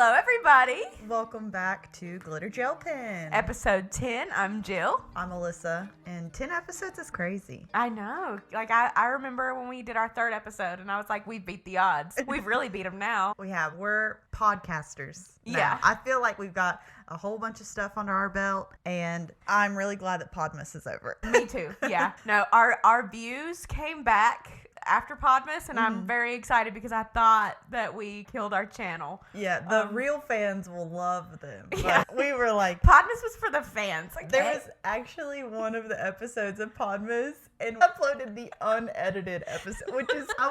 Hello, everybody. Welcome back to GlitterGelPen. Episode 10. I'm Jill. I'm Alyssa, and 10 episodes is crazy. I know. I remember when we did our third episode, and I was like, we beat the odds. We've really beat them now. We have. We're podcasters now. Yeah. I feel like we've got a whole bunch of stuff under our belt, and I'm really glad that Podmas is over. Me too. Yeah. No, our views came back after Podmas, and I'm very excited because I thought that we killed our channel. Yeah, the real fans will love them. But Yeah. we were like, Podmas was for the fans. Okay? there was actually one of the episodes of Podmas and uploaded the unedited episode, which is, I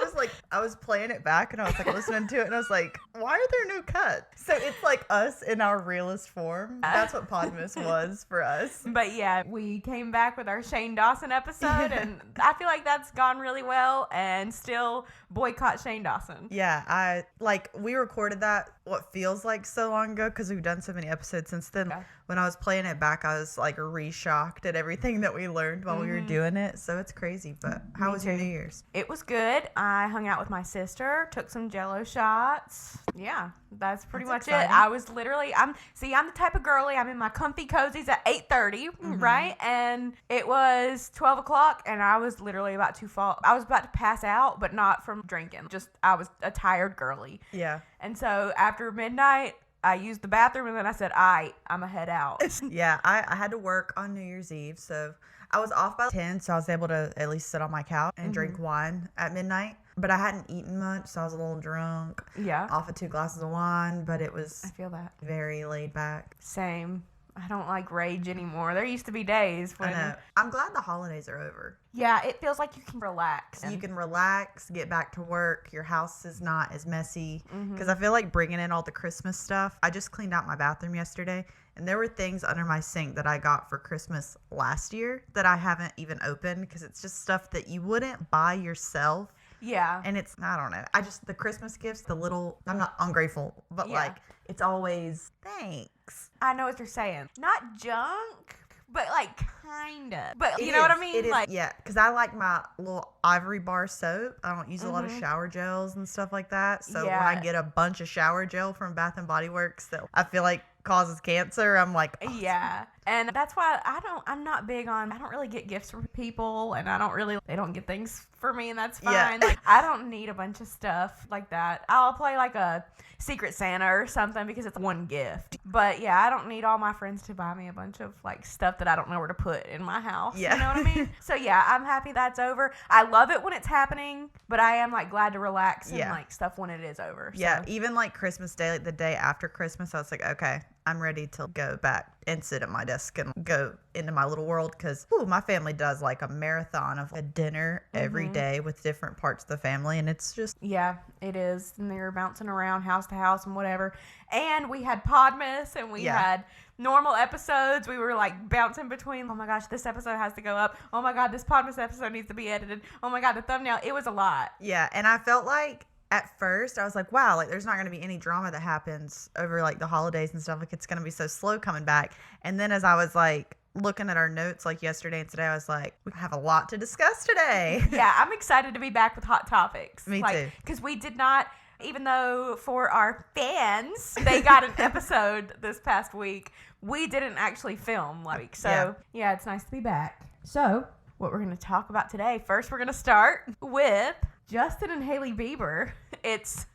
was playing it back and I was like listening to it and I was like, why are there no cuts? So it's like us in our realest form. That's what Podmas was for us. But yeah, we came back with our Shane Dawson episode, and I feel like that's gone really well, and still boycott Shane Dawson. Yeah, we recorded that what feels like so long ago because we've done so many episodes since then. Yeah. When I was playing it back, I was like re-shocked at everything that we learned while we were doing it. So it's crazy. But how was your New Year's? It was good. I hung out with my sister, took some Jello shots. Yeah, that's pretty much exciting. it. I was literally, I'm the type of girly. I'm in my comfy cozies at 8:30, right? And it was 12 o'clock, and I was literally about to fall. I was about to pass out, but not from drinking. Just, I was a tired girly. Yeah. And so after midnight, I used the bathroom, and then I said, I'm going to head out. Yeah, I had to work on New Year's Eve, so I was off by 10, so I was able to at least sit on my couch and drink wine at midnight. But I hadn't eaten much, so I was a little drunk. Yeah. Off of 2 glasses of wine, but it was I feel that. very laid back. Same. I don't like rage anymore. There used to be days when... I know. I'm glad the holidays are over. Yeah, it feels like you can relax. You can relax, get back to work. Your house is not as messy. Because I feel like bringing in all the Christmas stuff. I just cleaned out my bathroom yesterday, and there were things under my sink that I got for Christmas last year that I haven't even opened because it's just stuff that you wouldn't buy yourself. Yeah. And it's, I don't know. The Christmas gifts, I'm not ungrateful, but Yeah. it's always thanks. I know what you're saying. Not junk, but like kind of. But It you know what I is. mean? It is, like, yeah, because I like my little ivory bar soap. I don't use a lot of shower gels and stuff like that. So when I get a bunch of shower gel from Bath and Body Works that I feel like causes cancer, I'm like, oh, yeah. And that's why I'm not big on, I don't really get gifts from people, and they don't get things for me, and that's fine. Yeah. Like, I don't need a bunch of stuff like that. I'll play like a Secret Santa or something because it's one gift. But yeah, I don't need all my friends to buy me a bunch of like stuff that I don't know where to put in my house. Yeah. You know what I mean? So yeah, I'm happy that's over. I love it when it's happening, but I am like glad to relax and like stuff when it is over. So. Yeah, even like Christmas Day, like the day after Christmas, I was like, okay, I'm ready to go back and sit at my desk and go into my little world because my family does like a marathon of a dinner every day with different parts of the family, and it's just... Yeah, it is. And they were bouncing around house to house and whatever. And we had Podmas, and we had normal episodes. We were like bouncing between, oh my gosh, this episode has to go up. Oh my God, this Podmas episode needs to be edited. Oh my God, the thumbnail. It was a lot. Yeah, and I felt like at first I was like, wow, like there's not going to be any drama that happens over like the holidays and stuff. Like it's going to be so slow coming back. And then as I was like looking at our notes like yesterday and today, I was like, we have a lot to discuss today. Yeah, I'm excited to be back with Hot Topics. Me too. Because we did not, even though for our fans, they got an episode this past week, we didn't actually film last week. So yeah, it's nice to be back. So what we're going to talk about today, first we're going to start with Justin and Hailey Bieber.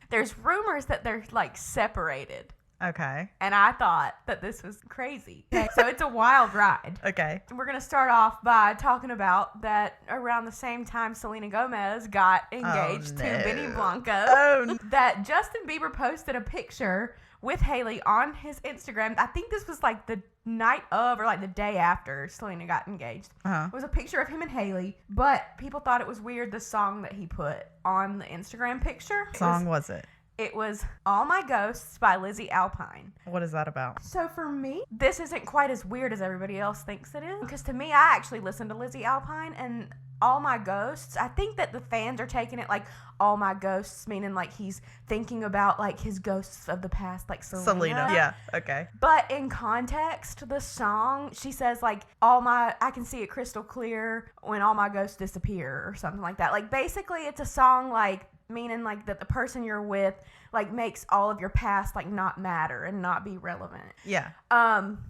There's rumors that they're like separated. Okay. And I thought that this was crazy. So it's a wild ride. Okay. We're going to start off by talking about that around the same time Selena Gomez got engaged to Benny Blanco. Oh, That Justin Bieber posted a picture with Hailey on his Instagram. I think this was like the night of or like the day after Selena got engaged. It was a picture of him and Hailey, but people thought it was weird the song that he put on the Instagram picture. What song was it? It was All My Ghosts by Lizzie Alpine. What is that about? So for me, this isn't quite as weird as everybody else thinks it is. Because to me, I actually listened to Lizzie Alpine, and All My Ghosts, I think that the fans are taking it like All My Ghosts, meaning like he's thinking about like his ghosts of the past, like Selena. Yeah, okay. But in context, the song, she says like, I can see it crystal clear when all my ghosts disappear or something like that. Like basically it's a song like meaning like that the person you're with like makes all of your past like not matter and not be relevant. Yeah.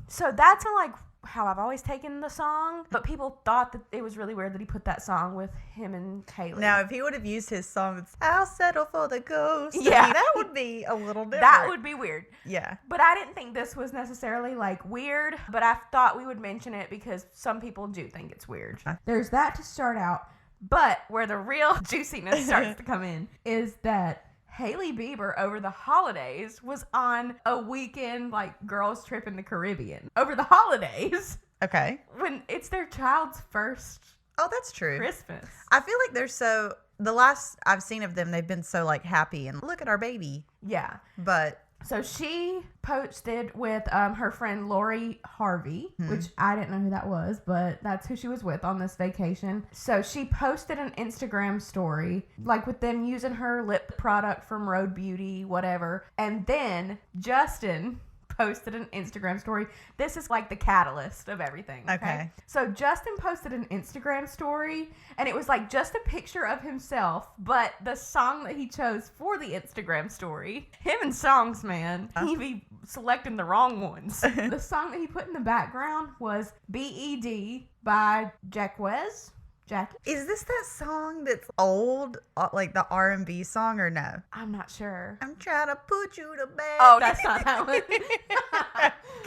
So that's kind of like how I've always taken the song, but people thought that it was really weird that he put that song with him and Hailey. Now, if he would have used his song, I'll settle for the ghost. Yeah. I mean, that would be a little different. That would be weird. Yeah. But I didn't think this was necessarily like weird, but I thought we would mention it because some people do think it's weird. There's that to start out, but where the real juiciness starts to come in is that Hailey Bieber over the holidays was on a weekend like girls trip in the Caribbean over the holidays. Okay. When it's their child's first Oh, that's true. Christmas. I feel like they're so, the last I've seen of them, they've been so like happy and look at our baby. Yeah. But so she posted with her friend Lori Harvey, which I didn't know who that was, but that's who she was with on this vacation. So she posted an Instagram story, like with them using her lip product from Road Beauty, whatever. And then Justin posted an Instagram story. This is like the catalyst of everything. Okay. So Justin posted an Instagram story and it was like just a picture of himself, but the song that he chose for the Instagram story, him and songs, man, he be selecting the wrong ones. The song that he put in the background was BED by Jacquez. Jackie. Is this that song that's old, like the R&B song, or no? I'm not sure. I'm trying to put you to bed. Oh, that's not that one.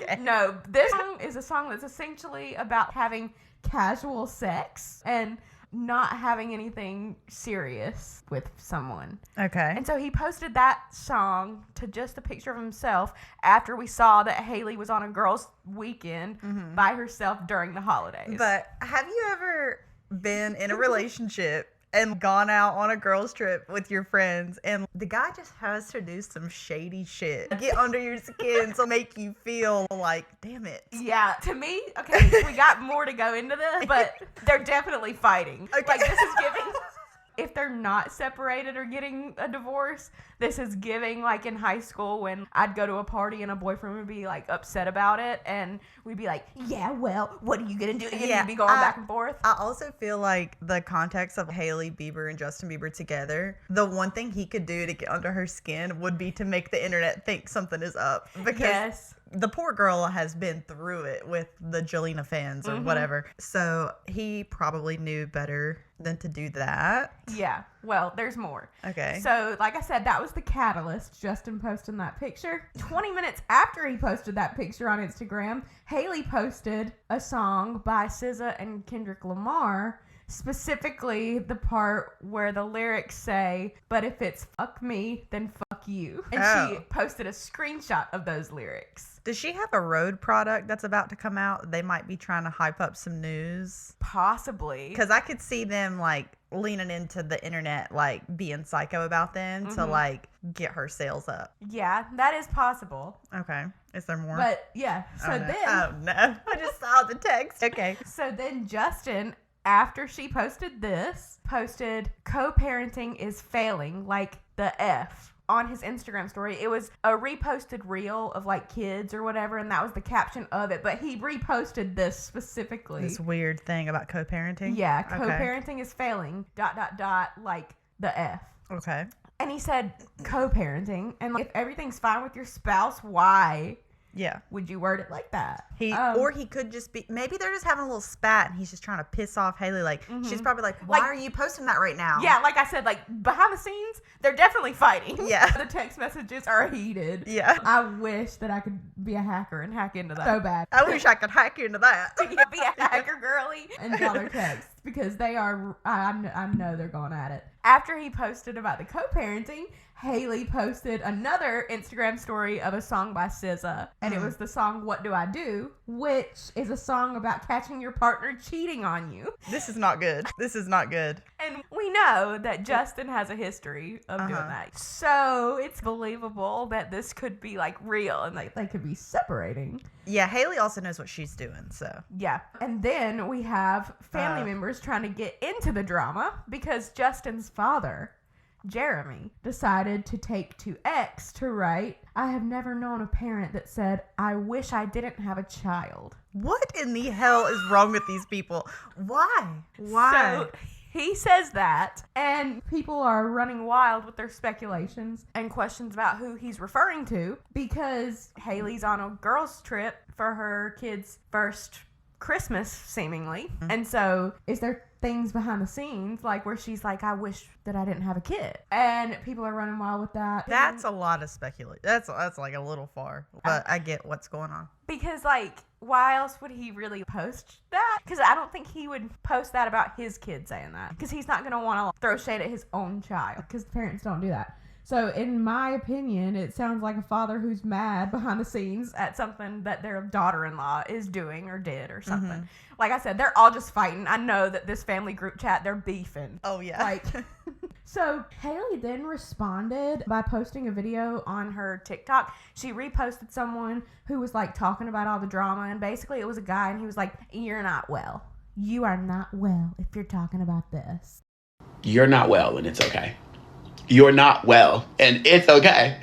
Okay. No, this song is a song that's essentially about having casual sex and not having anything serious with someone. Okay. And so he posted that song to just a picture of himself after we saw that Hailey was on a girls' weekend by herself during the holidays. But have you ever been in a relationship and gone out on a girls trip with your friends and the guy just has to do some shady shit, get under your skin to make you feel like, damn it? Yeah, to me, okay, we got more to go into this, but they're definitely fighting. Okay. Like, this is giving, if they're not separated or getting a divorce, this is giving like in high school when I'd go to a party and a boyfriend would be like upset about it and we'd be like, yeah, well, what are you gonna do? And you'd be going back and forth. I also feel like the context of Hailey Bieber and Justin Bieber together, the one thing he could do to get under her skin would be to make the internet think something is up. Because the poor girl has been through it with the Jelena fans or whatever. So he probably knew better than to do that. Yeah. Well, there's more. Okay. So, like I said, that was the catalyst, Justin posting that picture. 20 minutes after he posted that picture on Instagram, Hailey posted a song by SZA and Kendrick Lamar, specifically the part where the lyrics say, but if it's fuck me, then fuck you. And she posted a screenshot of those lyrics. Does she have a road product that's about to come out? They might be trying to hype up some news. Possibly. Because I could see them like leaning into the internet, like being psycho about them to like get her sales up. Yeah, that is possible. Okay. Is there more? But yeah, so no. I just saw the text. Okay. So then Justin, after she posted this, posted co-parenting is failing, like the F, on his Instagram story. It was a reposted reel of like kids or whatever, and that was the caption of it, but he reposted this specifically. This weird thing about co-parenting? Yeah, co-parenting is failing, ... like the F. Okay. And he said co-parenting, and like, if everything's fine with your spouse, why? Yeah. Would you word it like that? Or he could just be, maybe they're just having a little spat and he's just trying to piss off Hailey. Like, she's probably like, why are you posting that right now? Yeah, like I said, like behind the scenes, they're definitely fighting. Yeah. The text messages are heated. Yeah. I wish that I could be a hacker and hack into that so bad. I wish I could hack into that. Be a hacker girly and draw their texts because they are, I know they're going at it. After he posted about the co-parenting, Hailey posted another Instagram story of a song by SZA, and it was the song What Do I Do, which is a song about catching your partner cheating on you. This is not good. This is not good. And we know that Justin has a history of doing that. So it's believable that this could be like real and like they could be separating. Yeah, Hailey also knows what she's doing, so. Yeah. And then we have family members trying to get into the drama because Justin's father, Jeremy, decided to take to X to write, I have never known a parent that said, I wish I didn't have a child. What in the hell is wrong with these people? Why? So he says that, and people are running wild with their speculations and questions about who he's referring to, because Hailey's on a girls' trip for her kid's first Christmas, seemingly. And so is there things behind the scenes, like where she's like, I wish that I didn't have a kid, and people are running wild with that? That's a lot of speculation. That's like a little far, but I get what's going on. Because, like, why else would he really post that? Because I don't think he would post that about his kid saying that, because he's not going to want to throw shade at his own child, because parents don't do that. So, in my opinion, it sounds like a father who's mad behind the scenes at something that their daughter-in-law is doing or did or something. Mm-hmm. Like I said, they're all just fighting. I know that this family group chat, they're beefing. Oh, yeah. Like, so Hailey then responded by posting a video on her TikTok. She reposted someone who was, like, talking about all the drama, and basically it was a guy, and he was like, you're not well. You are not well if you're talking about this. You're not well, and it's okay. You're not well, and it's okay.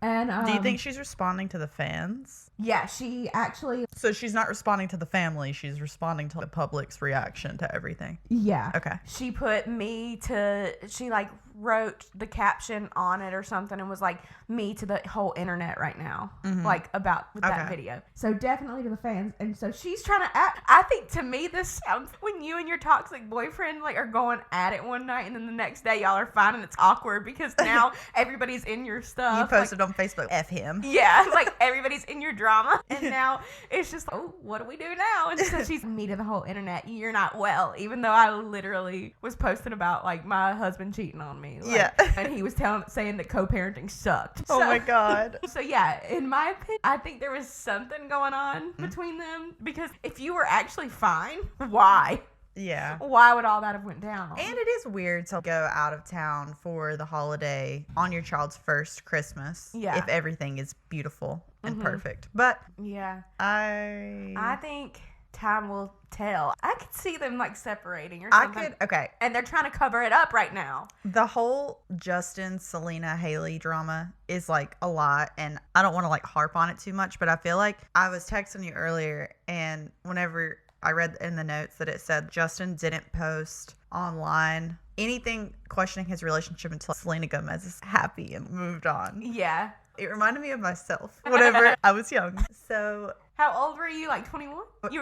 And do you think she's responding to the fans? Yeah, she actually... So she's not responding to the family. She's responding to the public's reaction to everything. Yeah. Okay. She put she, like, wrote the caption on it or something and was like, me to the whole internet right now. Mm-hmm. Like, with that video. So definitely to the fans. And so she's trying to act... I think, to me, this sounds... When you and your toxic boyfriend, like, are going at it one night, and then the next day y'all are fine, and it's awkward because now everybody's in your stuff. You posted on Facebook, F him. Yeah, like, everybody's in your drama. And now it's just, oh, what do we do now? And so she's me to the whole internet. You're not well. Even though I literally was posting about, like, my husband cheating on me. Like, yeah. And he was saying that co-parenting sucked. Oh, my God. So, yeah, in my opinion, I think there was something going on between them. Because if you were actually fine, why? Yeah. Why would all that have went down? And it is weird to go out of town for the holiday on your child's first Christmas. Yeah. If everything is beautiful and perfect. But yeah, I think time will tell. I could see them, like, separating or something. Okay. And they're trying to cover it up right now. The whole Justin, Selena, Hailey drama is, like, a lot, and I don't want to, like, harp on it too much, but I feel like I was texting you earlier, and whenever I read in the notes that it said Justin didn't post online anything questioning his relationship until Selena Gomez is happy and moved on. Yeah. It reminded me of myself whenever I was young. So... How old were you? Like 21?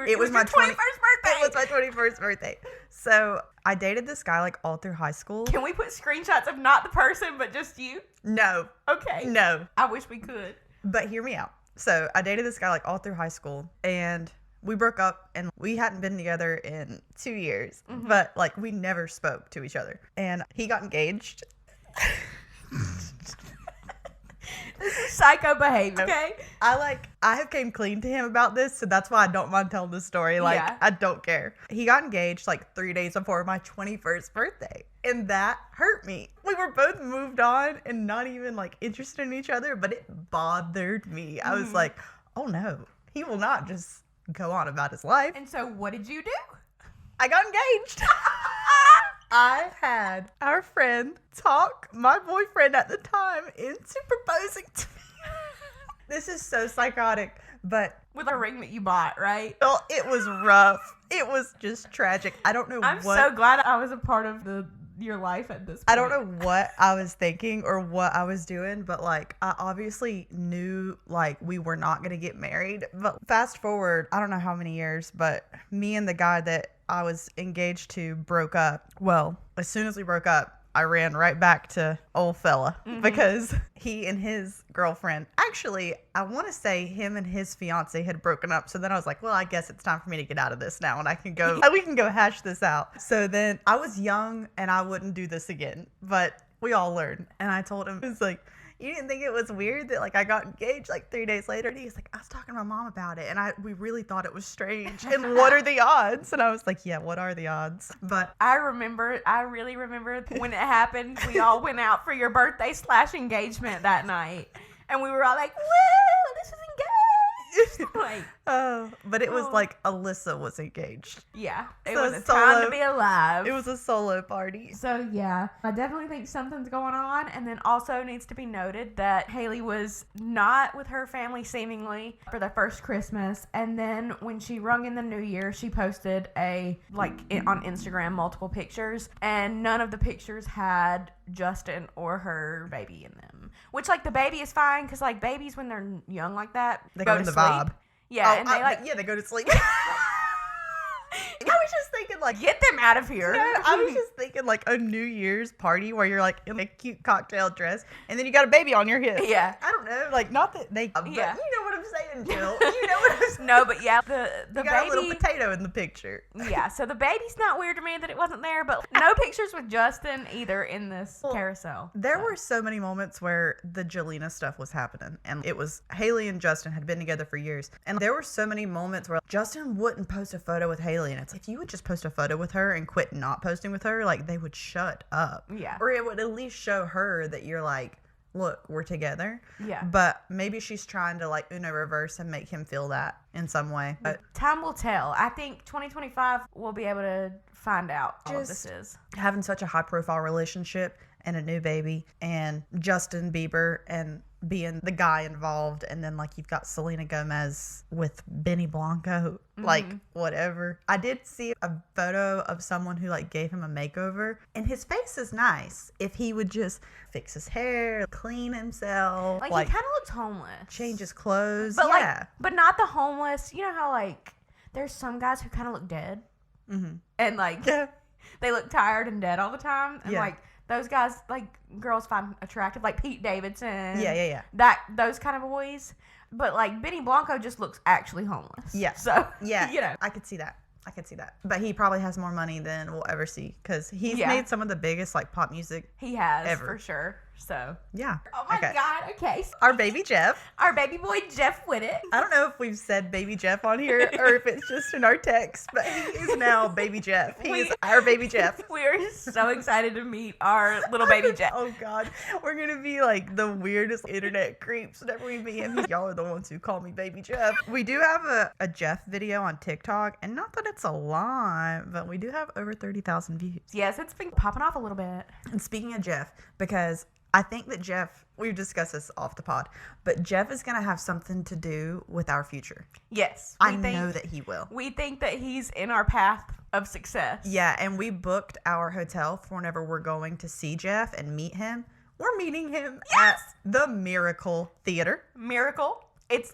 It was my 21st birthday. It was my 21st birthday. So I dated this guy, like, all through high school. Can we put screenshots of not the person, but just you? No. Okay. No. I wish we could. But hear me out. So I dated this guy, like, all through high school, and we broke up, and we hadn't been together in 2 years. Mm-hmm. But, like, we never spoke to each other. And he got engaged. This is psycho behavior, okay? I have came clean to him about this, so that's why I don't mind telling this story. Like, yeah. I don't care. He got engaged, like, 3 days before my 21st birthday, and that hurt me. We were both moved on and not even, like, interested in each other, but it bothered me. I was like, oh, no. He will not just go on about his life. And so what did you do? I got engaged. I had our friend talk my boyfriend at the time into proposing to me. This is so psychotic, but... With a ring that you bought, right? Well, it was rough. It was just tragic. I don't know I'm so glad I was a part of your life at this point. I don't know what I was thinking or what I was doing, but, like, I obviously knew, like, we were not going to get married. But fast forward, I don't know how many years, but me and the guy that I was engaged to broke up. Well, as soon as we broke up, I ran right back to old fella because he and his girlfriend, actually, I want to say him and his fiance had broken up. So then I was like, well, I guess it's time for me to get out of this now, and we can go hash this out. So then I was young and I wouldn't do this again, but we all learned. And I told him, it was like, you didn't think it was weird that, like, I got engaged, like, 3 days later? And he was like, I was talking to my mom about it, and we really thought it was strange. And what are the odds? And I was like, yeah, what are the odds? But I really remember when it happened. We all went out for your birthday / engagement that night. And we were all like, woo, this is Like, but it was like Alyssa was engaged. Yeah, it So was a time to be alive. It was a solo party. So yeah, I definitely think something's going on. And then also needs to be noted that Hailey was not with her family seemingly for the first Christmas. And then when she rung in the new year, she posted on Instagram multiple pictures, and none of the pictures had Justin or her baby in them. Which, like, the baby is fine, because, like, babies when they're young like that, they go to sleep. vibe. Yeah, they go to sleep. I was just thinking, like, get them out of here. No, I was just thinking, like, a New Year's party where you're, like, in a cute cocktail dress, and then you got a baby on your hip. Yeah. I don't know, like, not that they, but you know what I'm saying, Jill. You know what I'm saying. No, but yeah, the you got baby, a little potato in the picture. Yeah, so the baby's not weird to me that it wasn't there, but no pictures with Justin either in this carousel. There were so many moments where the Jelena stuff was happening, and it was Hailey and Justin had been together for years, and there were so many moments where Justin wouldn't post a photo with Hailey, and it's like, if you would just post a photo with her and quit not posting with her, like, they would shut up. Yeah. Or it would at least show her that you're like, look, we're together. Yeah. But maybe she's trying to, like, Uno reverse and make him feel that in some way. But time will tell. I think 2025 we'll be able to find out all of this is. Having such a high profile relationship and a new baby, and Justin Bieber and being the guy involved, and then, like, you've got Selena Gomez with Benny Blanco, like, whatever. I did see a photo of someone who, like, gave him a makeover, and his face is nice if he would just fix his hair, clean himself, like he kind of looks homeless, change his clothes, but but not the homeless. You know how, like, there's some guys who kind of look dead, and, like, they look tired and dead all the time, and like, those guys, like, girls find attractive, like Pete Davidson. Yeah. Those kind of boys. But, like, Benny Blanco just looks actually homeless. Yeah. So, yeah, you know. I could see that. But he probably has more money than we'll ever see, because he's made some of the biggest, like, pop music he has ever. For sure. So yeah. Oh my God. Okay. Our baby Jeff. Our baby boy Jeff Wittek. I don't know if we've said baby Jeff on here or if it's just in our text, but he is now baby Jeff. He is our baby Jeff. We are so excited to meet our little baby Jeff. Oh God. We're gonna be like the weirdest internet creeps whenever we meet him. Y'all are the ones who call me baby Jeff. We do have a Jeff video on TikTok, and not that it's a lot, but we do have over 30,000 views. Yes, it's been popping off a little bit. And speaking of Jeff, because I think that Jeff, we've discussed this off the pod, but Jeff is going to have something to do with our future. Yes. I know that he will. We think that he's in our path of success. Yeah, and we booked our hotel for whenever we're going to see Jeff and meet him. We're meeting him at the Miracle Theater. Miracle.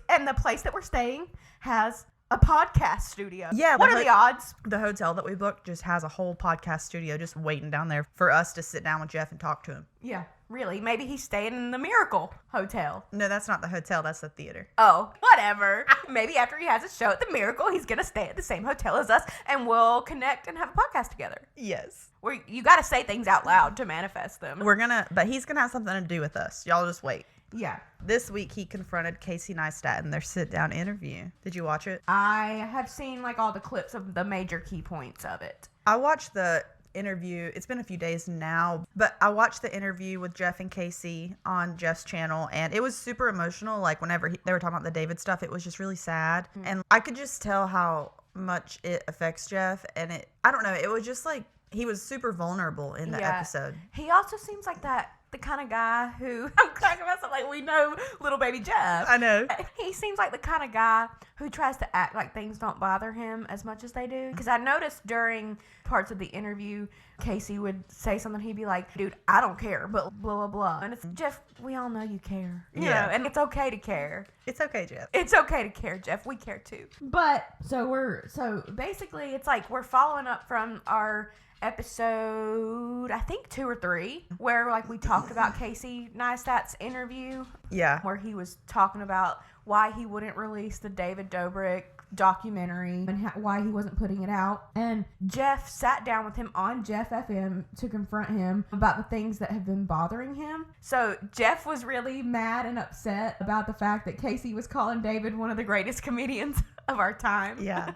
And the place that we're staying has a podcast studio. Yeah. What are the odds? The hotel that we booked just has a whole podcast studio just waiting down there for us to sit down with Jeff and talk to him. Yeah, really. Maybe he's staying in the Miracle Hotel. No, that's not the hotel. That's the theater. Oh, whatever. Maybe after he has a show at the Miracle, he's going to stay at the same hotel as us, and we'll connect and have a podcast together. Yes. You got to say things out loud to manifest them. But he's going to have something to do with us. Y'all just wait. Yeah. This week, he confronted Casey Neistat in their sit-down interview. Did you watch it? I have seen, like, all the clips of the major key points of it. I watched the interview. It's been a few days now, but I watched the interview with Jeff and Casey on Jeff's channel, and it was super emotional. Like, whenever they were talking about the David stuff, it was just really sad. Mm-hmm. And I could just tell how much it affects Jeff, and I don't know, it was just like, he was super vulnerable in the episode. He also seems like the kind of guy who, I'm cracking myself, like, we know little baby Jeff. I know. He seems like the kind of guy who tries to act like things don't bother him as much as they do. Because I noticed during parts of the interview, Casey would say something, he'd be like, dude, I don't care, but blah, blah, blah. And it's, Jeff, we all know you care. You know, and it's okay to care. It's okay, Jeff. It's okay to care, Jeff. We care too. But, so basically, it's like we're following up from our episode, I think 2 or 3, where, like, we talked about Casey Neistat's interview. Yeah. Where he was talking about why he wouldn't release the David Dobrik documentary and why he wasn't putting it out. And Jeff sat down with him on Jeff FM to confront him about the things that have been bothering him. So Jeff was really mad and upset about the fact that Casey was calling David one of the greatest comedians of our time. Yeah.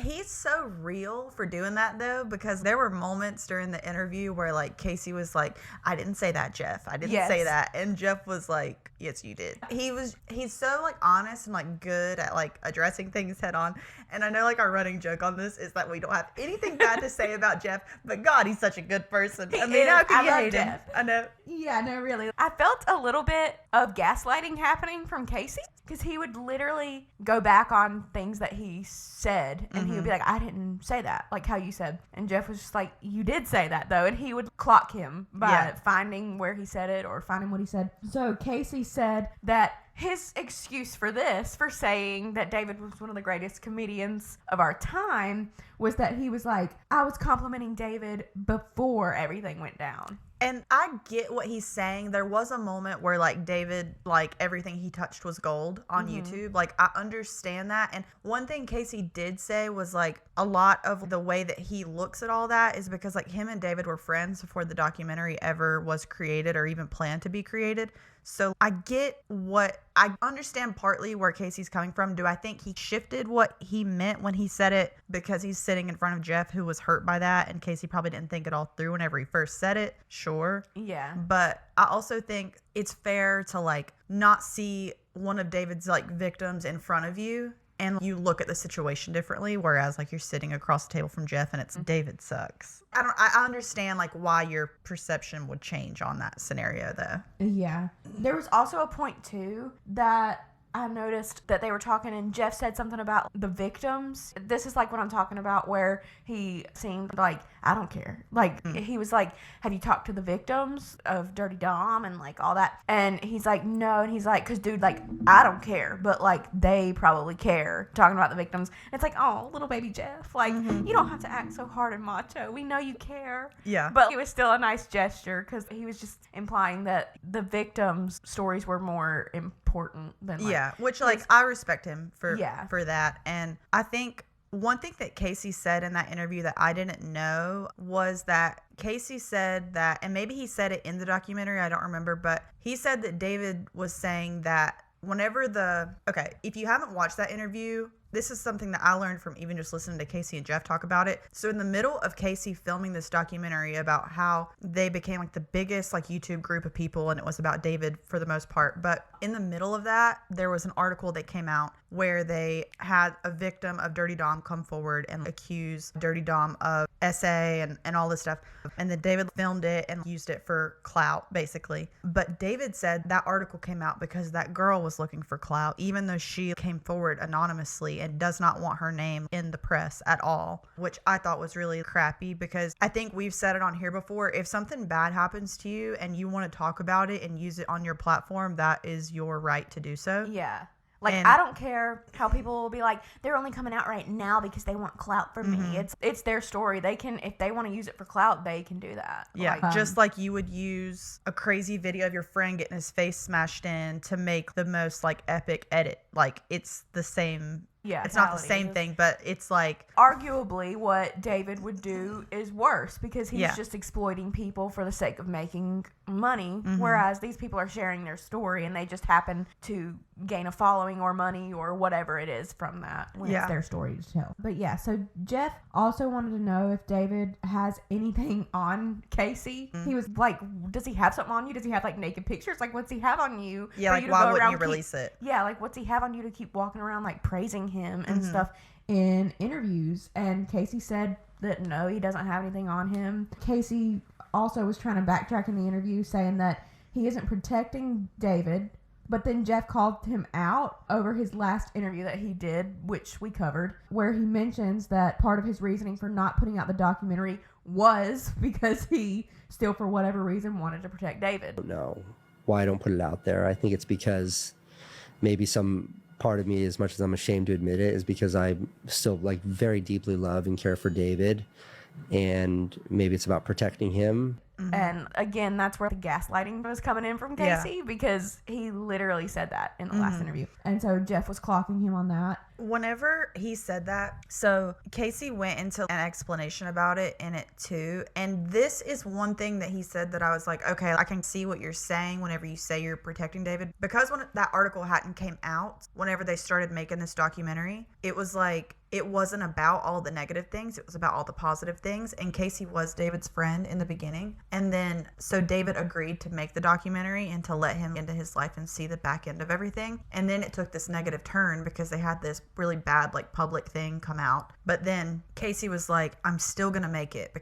He's so real for doing that though, because there were moments during the interview where like Casey was like, I didn't say that, Jeff. I didn't say that. And Jeff was like, yes, you did. He's so like honest and like good at like addressing things head on. And I know like our running joke on this is that we don't have anything bad to say about Jeff, but God, he's such a good person. I mean, how can you hate him? I know. Yeah, no, really. I felt a little bit of gaslighting happening from Casey, because he would literally go back on things that he said, and he would be like, I didn't say that, like how you said. And Jeff was just like, you did say that, though. And he would clock him by finding where he said it or finding what he said. So Casey said that his excuse for this, for saying that David was one of the greatest comedians of our time, was that he was like, I was complimenting David before everything went down. And I get what he's saying. There was a moment where like David, like everything he touched was gold on YouTube. Like I understand that. And one thing Casey did say was like a lot of the way that he looks at all that is because like him and David were friends before the documentary ever was created or even planned to be created. So I understand partly where Casey's coming from. Do I think he shifted what he meant when he said it because he's sitting in front of Jeff, who was hurt by that, and Casey probably didn't think it all through whenever he first said it? Sure. Yeah. But I also think it's fair to like not see one of David's like victims in front of you and you look at the situation differently, whereas like you're sitting across the table from Jeff and it's David sucks. I understand like why your perception would change on that scenario though. Yeah. There was also a point too that I noticed that they were talking, and Jeff said something about the victims. This is like what I'm talking about, where he seemed like, I don't care. Like, he was like, have you talked to the victims of Dirty Dom and like all that? And he's like, no. And he's like, because dude, like, I don't care, but like they probably care, talking about the victims. And it's like, oh, little baby Jeff, like, you don't have to act so hard and macho. We know you care. Yeah. But it was still a nice gesture, because he was just implying that the victims' stories were more important than like, which like I respect him for that. And I think one thing that Casey said in that interview that I didn't know was that Casey said that, and maybe he said it in the documentary, I don't remember, but he said that David was saying that whenever if you haven't watched that interview, this is something that I learned from even just listening to Casey and Jeff talk about it. So in the middle of Casey filming this documentary about how they became like the biggest like YouTube group of people, and it was about David for the most part, but in the middle of that, there was an article that came out where they had a victim of Dirty Dom come forward and accuse Dirty Dom of SA and all this stuff. And then David filmed it and used it for clout, basically. But David said that article came out because that girl was looking for clout, even though she came forward anonymously and does not want her name in the press at all, which I thought was really crappy, because I think we've said it on here before. If something bad happens to you and you want to talk about it and use it on your platform, that is your right to do so. Yeah. Like, I don't care how people will be like, they're only coming out right now because they want clout from me. It's their story. They can, if they want to use it for clout, they can do that. Yeah, like, just like you would use a crazy video of your friend getting his face smashed in to make the most, like, epic edit. Like, it's the same. Yeah, it's not the same thing, but it's like... Arguably, what David would do is worse, because he's just exploiting people for the sake of making money, whereas these people are sharing their story, and they just happen to gain a following or money or whatever it is from that when it's their story to tell. But yeah, so Jeff also wanted to know if David has anything on Casey. He was like, does he have something on you? Does he have like naked pictures? Like, what's he have on you? Yeah, like, why wouldn't you release it? Yeah, like, what's he have on you to keep walking around like praising him and stuff in interviews? And Casey said that no, he doesn't have anything on him. Casey also was trying to backtrack in the interview, saying that he isn't protecting David, but then Jeff called him out over his last interview that he did, which we covered, where he mentions that part of his reasoning for not putting out the documentary was because he still, for whatever reason, wanted to protect David. I don't know why I don't put it out there. I think it's because maybe some part of me, as much as I'm ashamed to admit it, is because I still like very deeply love and care for David, and maybe it's about protecting him. And again, that's where the gaslighting was coming in from Casey because he literally said that in the last interview. And so Jeff was clocking him on that. Whenever he said that, so Casey went into an explanation about it in it too. And this is one thing that he said that I was like, okay, I can see what you're saying whenever you say you're protecting David. Because when that article hadn't came out, whenever they started making this documentary, it was like, it wasn't about all the negative things. It was about all the positive things. And Casey was David's friend in the beginning. And then, so David agreed to make the documentary and to let him into his life and see the back end of everything. And then it took this negative turn because they had this really bad, like, public thing come out. But then Casey was like, I'm still going to make it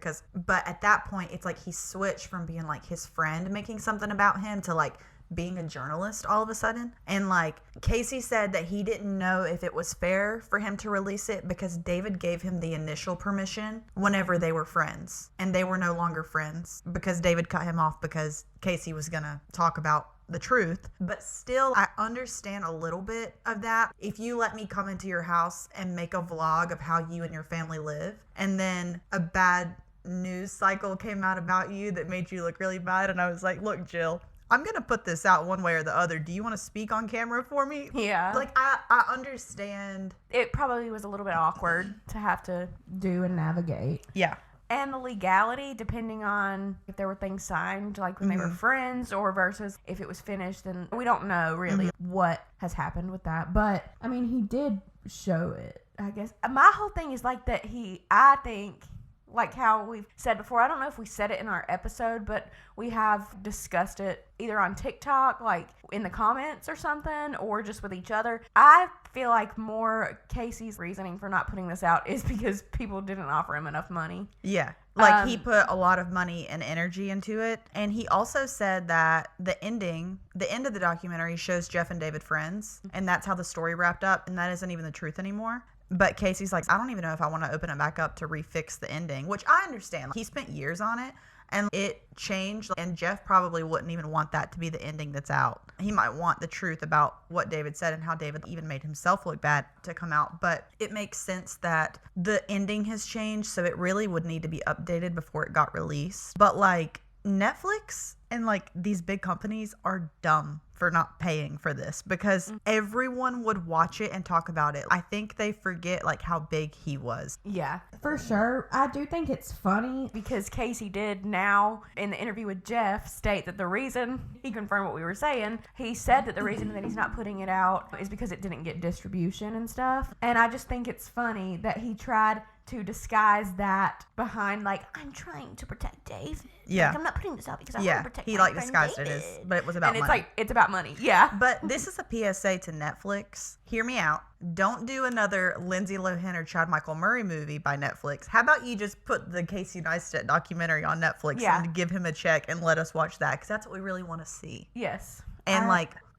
but at that point, it's like he switched from being like his friend making something about him to like being a journalist all of a sudden. And like Casey said that he didn't know if it was fair for him to release it because David gave him the initial permission whenever they were friends, and they were no longer friends because David cut him off because Casey was gonna talk about the truth. But still, I understand a little bit of that. If you let me come into your house and make a vlog of how you and your family live, and then a bad news cycle came out about you that made you look really bad, and I was like, look, Jill, I'm going to put this out one way or the other. Do you want to speak on camera for me? Yeah. Like, I understand. It probably was a little bit awkward to have to do and navigate. Yeah. And the legality, depending on if there were things signed, like when they were friends, or versus if it was finished, then we don't know really what has happened with that. But, I mean, he did show it. I guess my whole thing is like that I think, like how we've said before, I don't know if we said it in our episode, but we have discussed it either on TikTok, like in the comments or something, or just with each other. I feel like more Casey's reasoning for not putting this out is because people didn't offer him enough money. Yeah. Like he put a lot of money and energy into it. And he also said that the end of the documentary shows Jeff and David friends. And that's how the story wrapped up. And that isn't even the truth anymore. But Casey's like, I don't even know if I want to open it back up to refix the ending, which I understand. He spent years on it and it changed, and Jeff probably wouldn't even want that to be the ending that's out. He might want the truth about what David said and how David even made himself look bad to come out. But it makes sense that the ending has changed, so it really would need to be updated before it got released. But like Netflix and like these big companies are dumb for not paying for this because everyone would watch it and talk about it. I think they forget like how big he was. Yeah. For sure. I do think it's funny Because Casey did now, in the interview with Jeff, state that the reason, he confirmed what we were saying, he said that the reason that he's not putting it out is because it didn't get distribution and stuff. And I just think it's funny that he tried to disguise that behind like, I'm trying to protect David. Yeah. Like, I'm not putting this out because I want to protect he my like friend disguised David. it as, but it was about and money. it's like, it's about money. Yeah. But this is a PSA to Netflix. Hear me out. Don't do another Lindsay Lohan or Chad Michael Murray movie by Netflix. How about you just put the Casey Neistat documentary on Netflix and give him a check and let us watch that? Because that's what we really want to see. Yes. And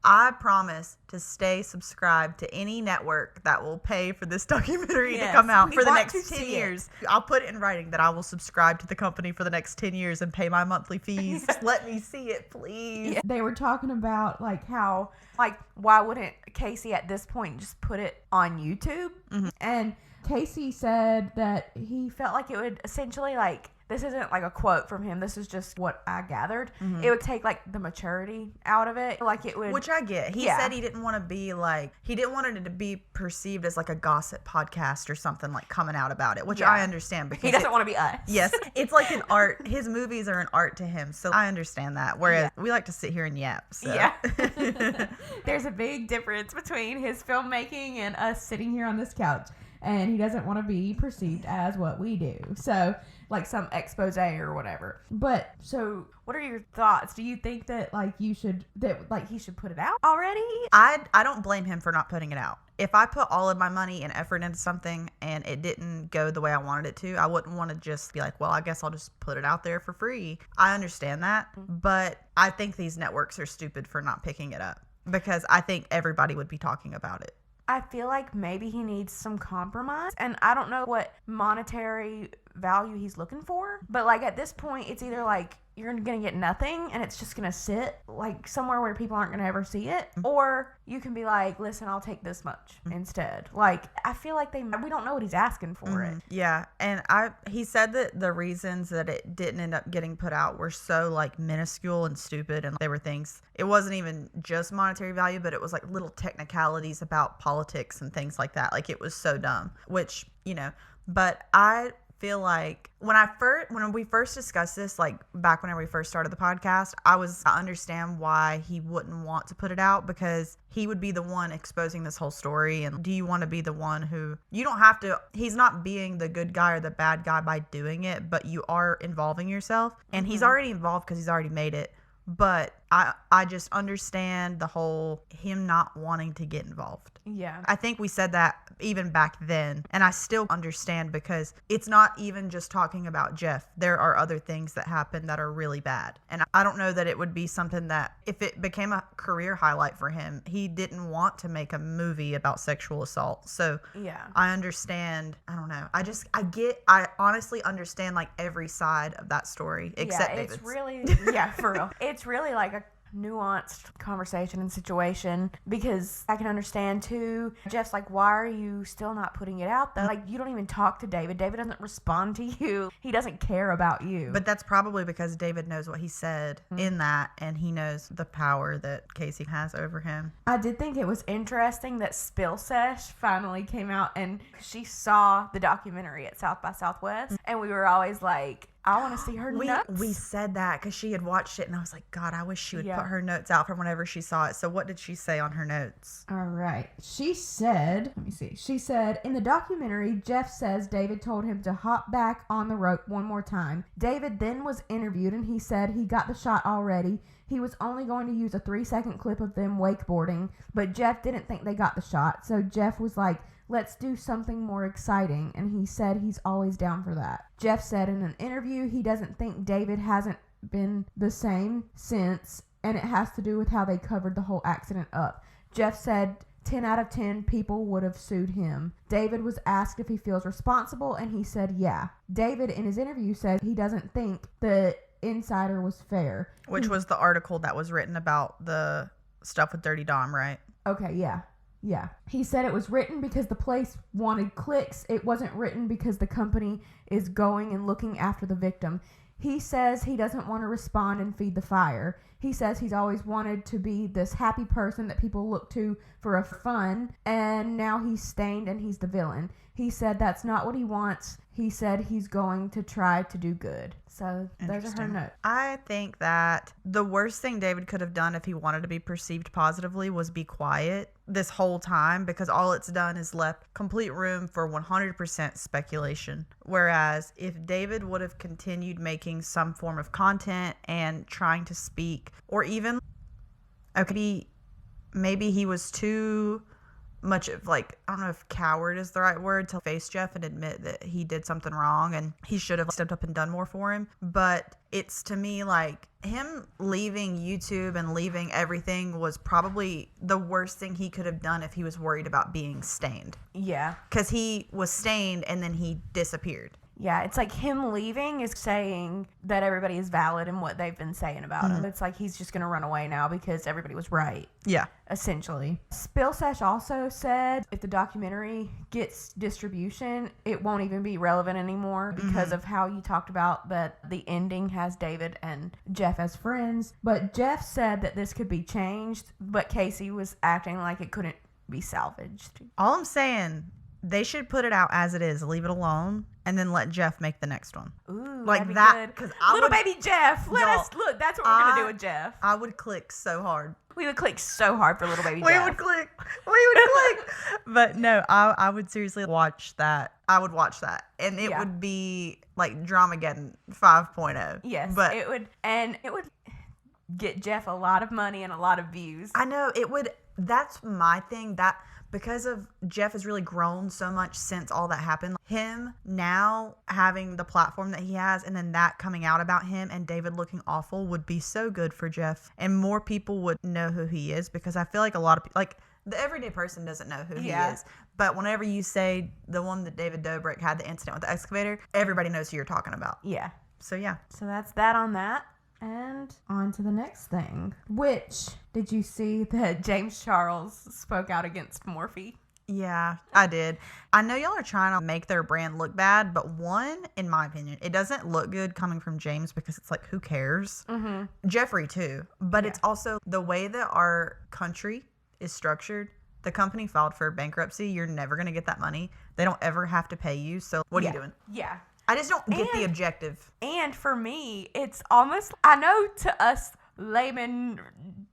I promise to stay subscribed to any network that will pay for this documentary to come out for the next 10 years. I'll put it in writing that I will subscribe to the company for the next 10 years and pay my monthly fees. Just let me see it, please. Yeah. they were talking about like how why wouldn't Casey at this point just put it on YouTube? and Casey said that he Felt like it would essentially like, this isn't like a quote from him, this is just what I gathered. It would take like the maturity out of it. Like it would, Which I get. He said he didn't want to be like, he didn't want it to be perceived as like a gossip podcast or something like coming out about it, which I understand because he doesn't want to be us. Yes, it's like an art. His movies are an art to him, so I understand that. Whereas we like to sit here and yap. So. Yeah. there's a big difference between his filmmaking and us sitting here on this couch. And he doesn't want to be perceived as what we do. So, like some expose or whatever. But, so, What are your thoughts? Do you think that he should put it out already? I don't blame him for not putting it out. If I put all of my money and effort into something and it didn't go the way I wanted it to, I wouldn't want to just be like, well, I guess I'll just put it out there for free. I understand that. But I think these networks are stupid for not picking it up because I think everybody would be talking about it. I feel like maybe he needs some compromise, and I don't know what monetary value he's looking for, but like at this point it's either like you're going to get nothing and it's just going to sit like somewhere where people aren't going to ever see it. Or you can be like, listen, I'll take this much instead. Like, I feel like we don't know what he's asking for it. Yeah. And he said that the reasons that it didn't end up getting put out were so like minuscule and stupid. And they were things, it wasn't even just monetary value, but it was like little technicalities about politics and things like that. Like, it was so dumb, which, you know, but I feel like when we first discussed this, like back whenever we first started the podcast, I understand why he wouldn't want to put it out, because he would be the one exposing this whole story. And do you want to be the one who, you don't have to, he's not being the good guy or the bad guy by doing it, but you are involving yourself, and he's already involved because he's already made it. But I just understand the whole him not wanting to get involved. Yeah. I think we said that even back then, and I still understand, because it's not even just talking about Jeff. There are other things that happen that are really bad. And I don't know that it would be something that, if it became a career highlight for him, he didn't want to make a movie about sexual assault. So yeah, I understand. I don't know. I honestly understand like every side of that story except David's. It's really, yeah, for real. It's really like a nuanced conversation and situation, because I can understand too, Jeff's like, why are you still not putting it out though? Like, you don't even talk to David doesn't respond to you, he doesn't care about you. But that's probably because David knows what he said in that, and he knows the power that Casey has over him. I did think it was interesting that Spill Sesh finally came out, and she saw the documentary at South by Southwest, and we were always like, I want to see her notes. We said that because she had watched it, and I was like, God, I wish she would put her notes out from whenever she saw it. So what did she say on her notes? All right. She said, let me see. She said, in the documentary, Jeff says David told him to hop back on the rope one more time. David then was interviewed, and he said he got the shot already. He was only going to use a 3-second clip of them wakeboarding, but Jeff didn't think they got the shot. So Jeff was like, let's do something more exciting, and he said he's always down for that. Jeff said in an interview he doesn't think David hasn't been the same since, and it has to do with how they covered the whole accident up. Jeff said 10 out of 10 people would have sued him. David was asked if he feels responsible, and he said yeah. David in his interview said he doesn't think the Insider was fair. Which was the article that was written about the stuff with Dirty Dom, right? Okay, yeah. Yeah. He said it was written because the place wanted clicks. It wasn't written because the company is going and looking after the victim. He says he doesn't want to respond and feed the fire. He says he's always wanted to be this happy person that people look to for a fun, and now he's stained and he's the villain. He said that's not what he wants. He said he's going to try to do good. So those are her notes. I think that the worst thing David could have done if he wanted to be perceived positively was be quiet this whole time, because all it's done is left complete room for 100% speculation. Whereas if David would have continued making some form of content and trying to speak, or even, okay, maybe he was too much of like, I don't know if coward is the right word, to face Jeff and admit that he did something wrong and he should have stepped up and done more for him. But it's, to me, like, him leaving YouTube and leaving everything was probably the worst thing he could have done if he was worried about being stained. Yeah. Because he was stained and then he disappeared. Yeah, it's like him leaving is saying that everybody is valid in what they've been saying about him. It's like he's just going to run away now because everybody was right. Yeah. Essentially. Spill Sesh also said if the documentary gets distribution, it won't even be relevant anymore because of how you talked about that the ending has David and Jeff as friends. But Jeff said that this could be changed, but Casey was acting like it couldn't be salvaged. All I'm saying, they should put it out as it is, leave it alone, and then let Jeff make the next one. Ooh, like that'd be that. Good. Little baby Jeff. Let us look. That's what we're gonna do with Jeff. I would click so hard. We would click so hard for little baby Jeff. We would click. But no, I would seriously watch that. I would watch that, and it would be like Dramageddon 5.0. Yes, but it would get Jeff a lot of money and a lot of views. I know it would. That's my thing. That. Because of Jeff has really grown so much since all that happened. Him now having the platform that he has, and then that coming out about him and David looking awful would be so good for Jeff. And more people would know who he is, because I feel like a lot of people, like the everyday person doesn't know who he is. But whenever you say the one that David Dobrik had the incident with the excavator, everybody knows who you're talking about. Yeah. So yeah. So that's that on that. And on to the next thing. Which, did you see that James Charles spoke out against Morphe? Yeah, I did. I know y'all are trying to make their brand look bad, but one, in my opinion, it doesn't look good coming from James because it's like, who cares? Mm-hmm. Jeffrey, too. But it's also the way that our country is structured. The company filed for bankruptcy. You're never going to get that money. They don't ever have to pay you. So what are you doing? Yeah. I just don't get the objective. And for me, it's almost, I know to us layman,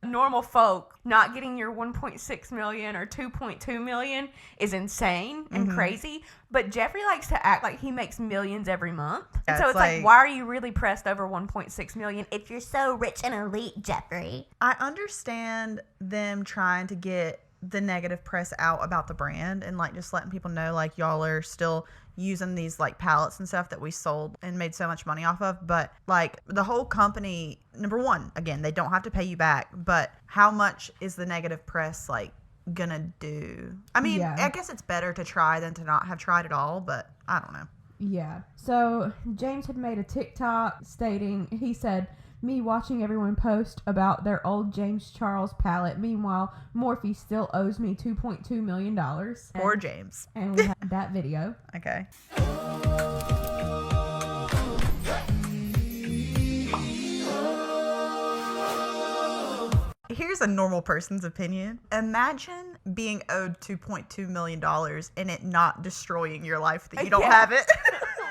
normal folk, not getting your 1.6 million or 2.2 million is insane and crazy. But Jeffrey likes to act like he makes millions every month. Yeah, and so it's like, why are you really pressed over 1.6 million if you're so rich and elite, Jeffrey? I understand them trying to get the negative press out about the brand and like just letting people know like y'all are still using these like palettes and stuff that we sold and made so much money off of, but like the whole company, number one, again, they don't have to pay you back, but how much is the negative press like gonna do? I mean, I guess it's better to try than to not have tried at all, but I don't know. Yeah. So James had made a TikTok stating, he said, "Me watching everyone post about their old James Charles palette. Meanwhile, Morphe still owes me $2.2 million. Poor James. And we had that video. Okay. Here's a normal person's opinion. Imagine being owed $2.2 million and it not destroying your life that you don't have it.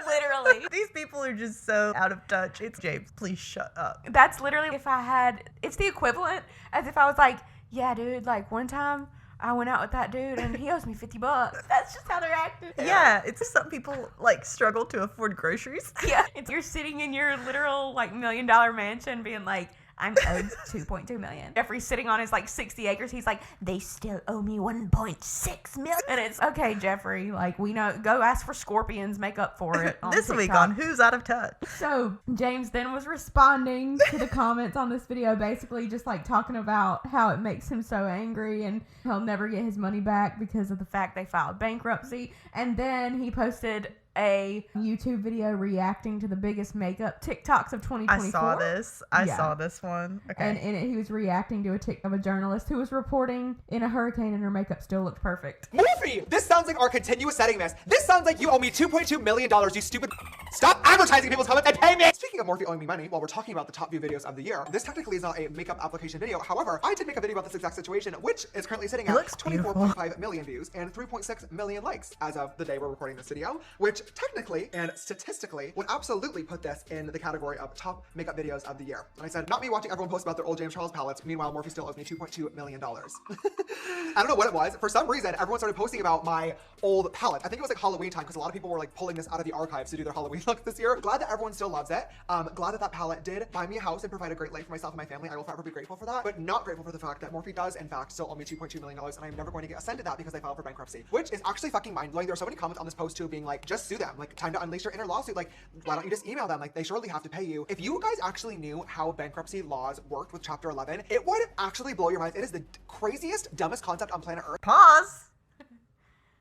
Literally. These people are just so out of touch. It's James. Please shut up. That's literally if I had, it's the equivalent as if I was like, yeah, dude, like one time I went out with that dude and he owes me $50. That's just how they're acting. Yeah, it's just some people like struggle to afford groceries. Yeah. It's, you're sitting in your literal like $1 million mansion being like, I'm owed 2.2 million. Jeffrey's sitting on his like 60 acres. He's like, they still owe me 1.6 million. And it's okay, Jeffrey. Like, we know, go ask for scorpions, make up for it. On This TikTok. week on Who's Out of Touch. So James then was responding to the comments on this video, basically just like talking about how it makes him so angry and he'll never get his money back because of the fact they filed bankruptcy. And then he posted a YouTube video reacting to the biggest makeup TikToks of 2024. I saw this. I saw this one. Okay. And in it, he was reacting to a TikTok of a journalist who was reporting in a hurricane and her makeup still looked perfect. Morphe, this sounds like our continuous setting mess. This sounds like you owe me $2.2 million, you stupid. Stop advertising people's comments and pay me. Speaking of Morphe owing me money, while we're talking about the top view videos of the year, this technically is not a makeup application video. However, I did make a video about this exact situation, which is currently sitting at 24.5 million views and 3.6 million likes as of the day we're recording this video, which technically and statistically would absolutely put this in the category of top makeup videos of the year. And I said, not me watching everyone post about their old James Charles palettes. Meanwhile, Morphe still owes me $2.2 million. I don't know what it was. For some reason, everyone started posting about my old palette. I think it was like Halloween time because a lot of people were like pulling this out of the archives to do their Halloween look this year. Glad that everyone still loves it. Glad that that palette did buy me a house and provide a great life for myself and my family. I will forever be grateful for that, but not grateful for the fact that Morphe does in fact still owe me $2.2 million and I'm never going to get a cent of that because they filed for bankruptcy, which is actually fucking mind-blowing. There are so many comments on this post too being like, just sue them, like time to unleash your inner lawsuit. Like, why don't you just email them? Like, they surely have to pay you. If you guys actually knew how bankruptcy laws worked with Chapter 11, it would actually blow your minds. It is the craziest, dumbest concept on planet Earth. Pause.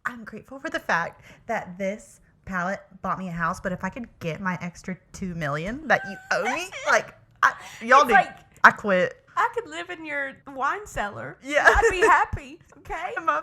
I'm grateful for the fact that this palette bought me a house, but if I could get my extra $2 million that you owe me, like, I quit. I could live in your wine cellar. Yeah. I'd be happy. Okay. My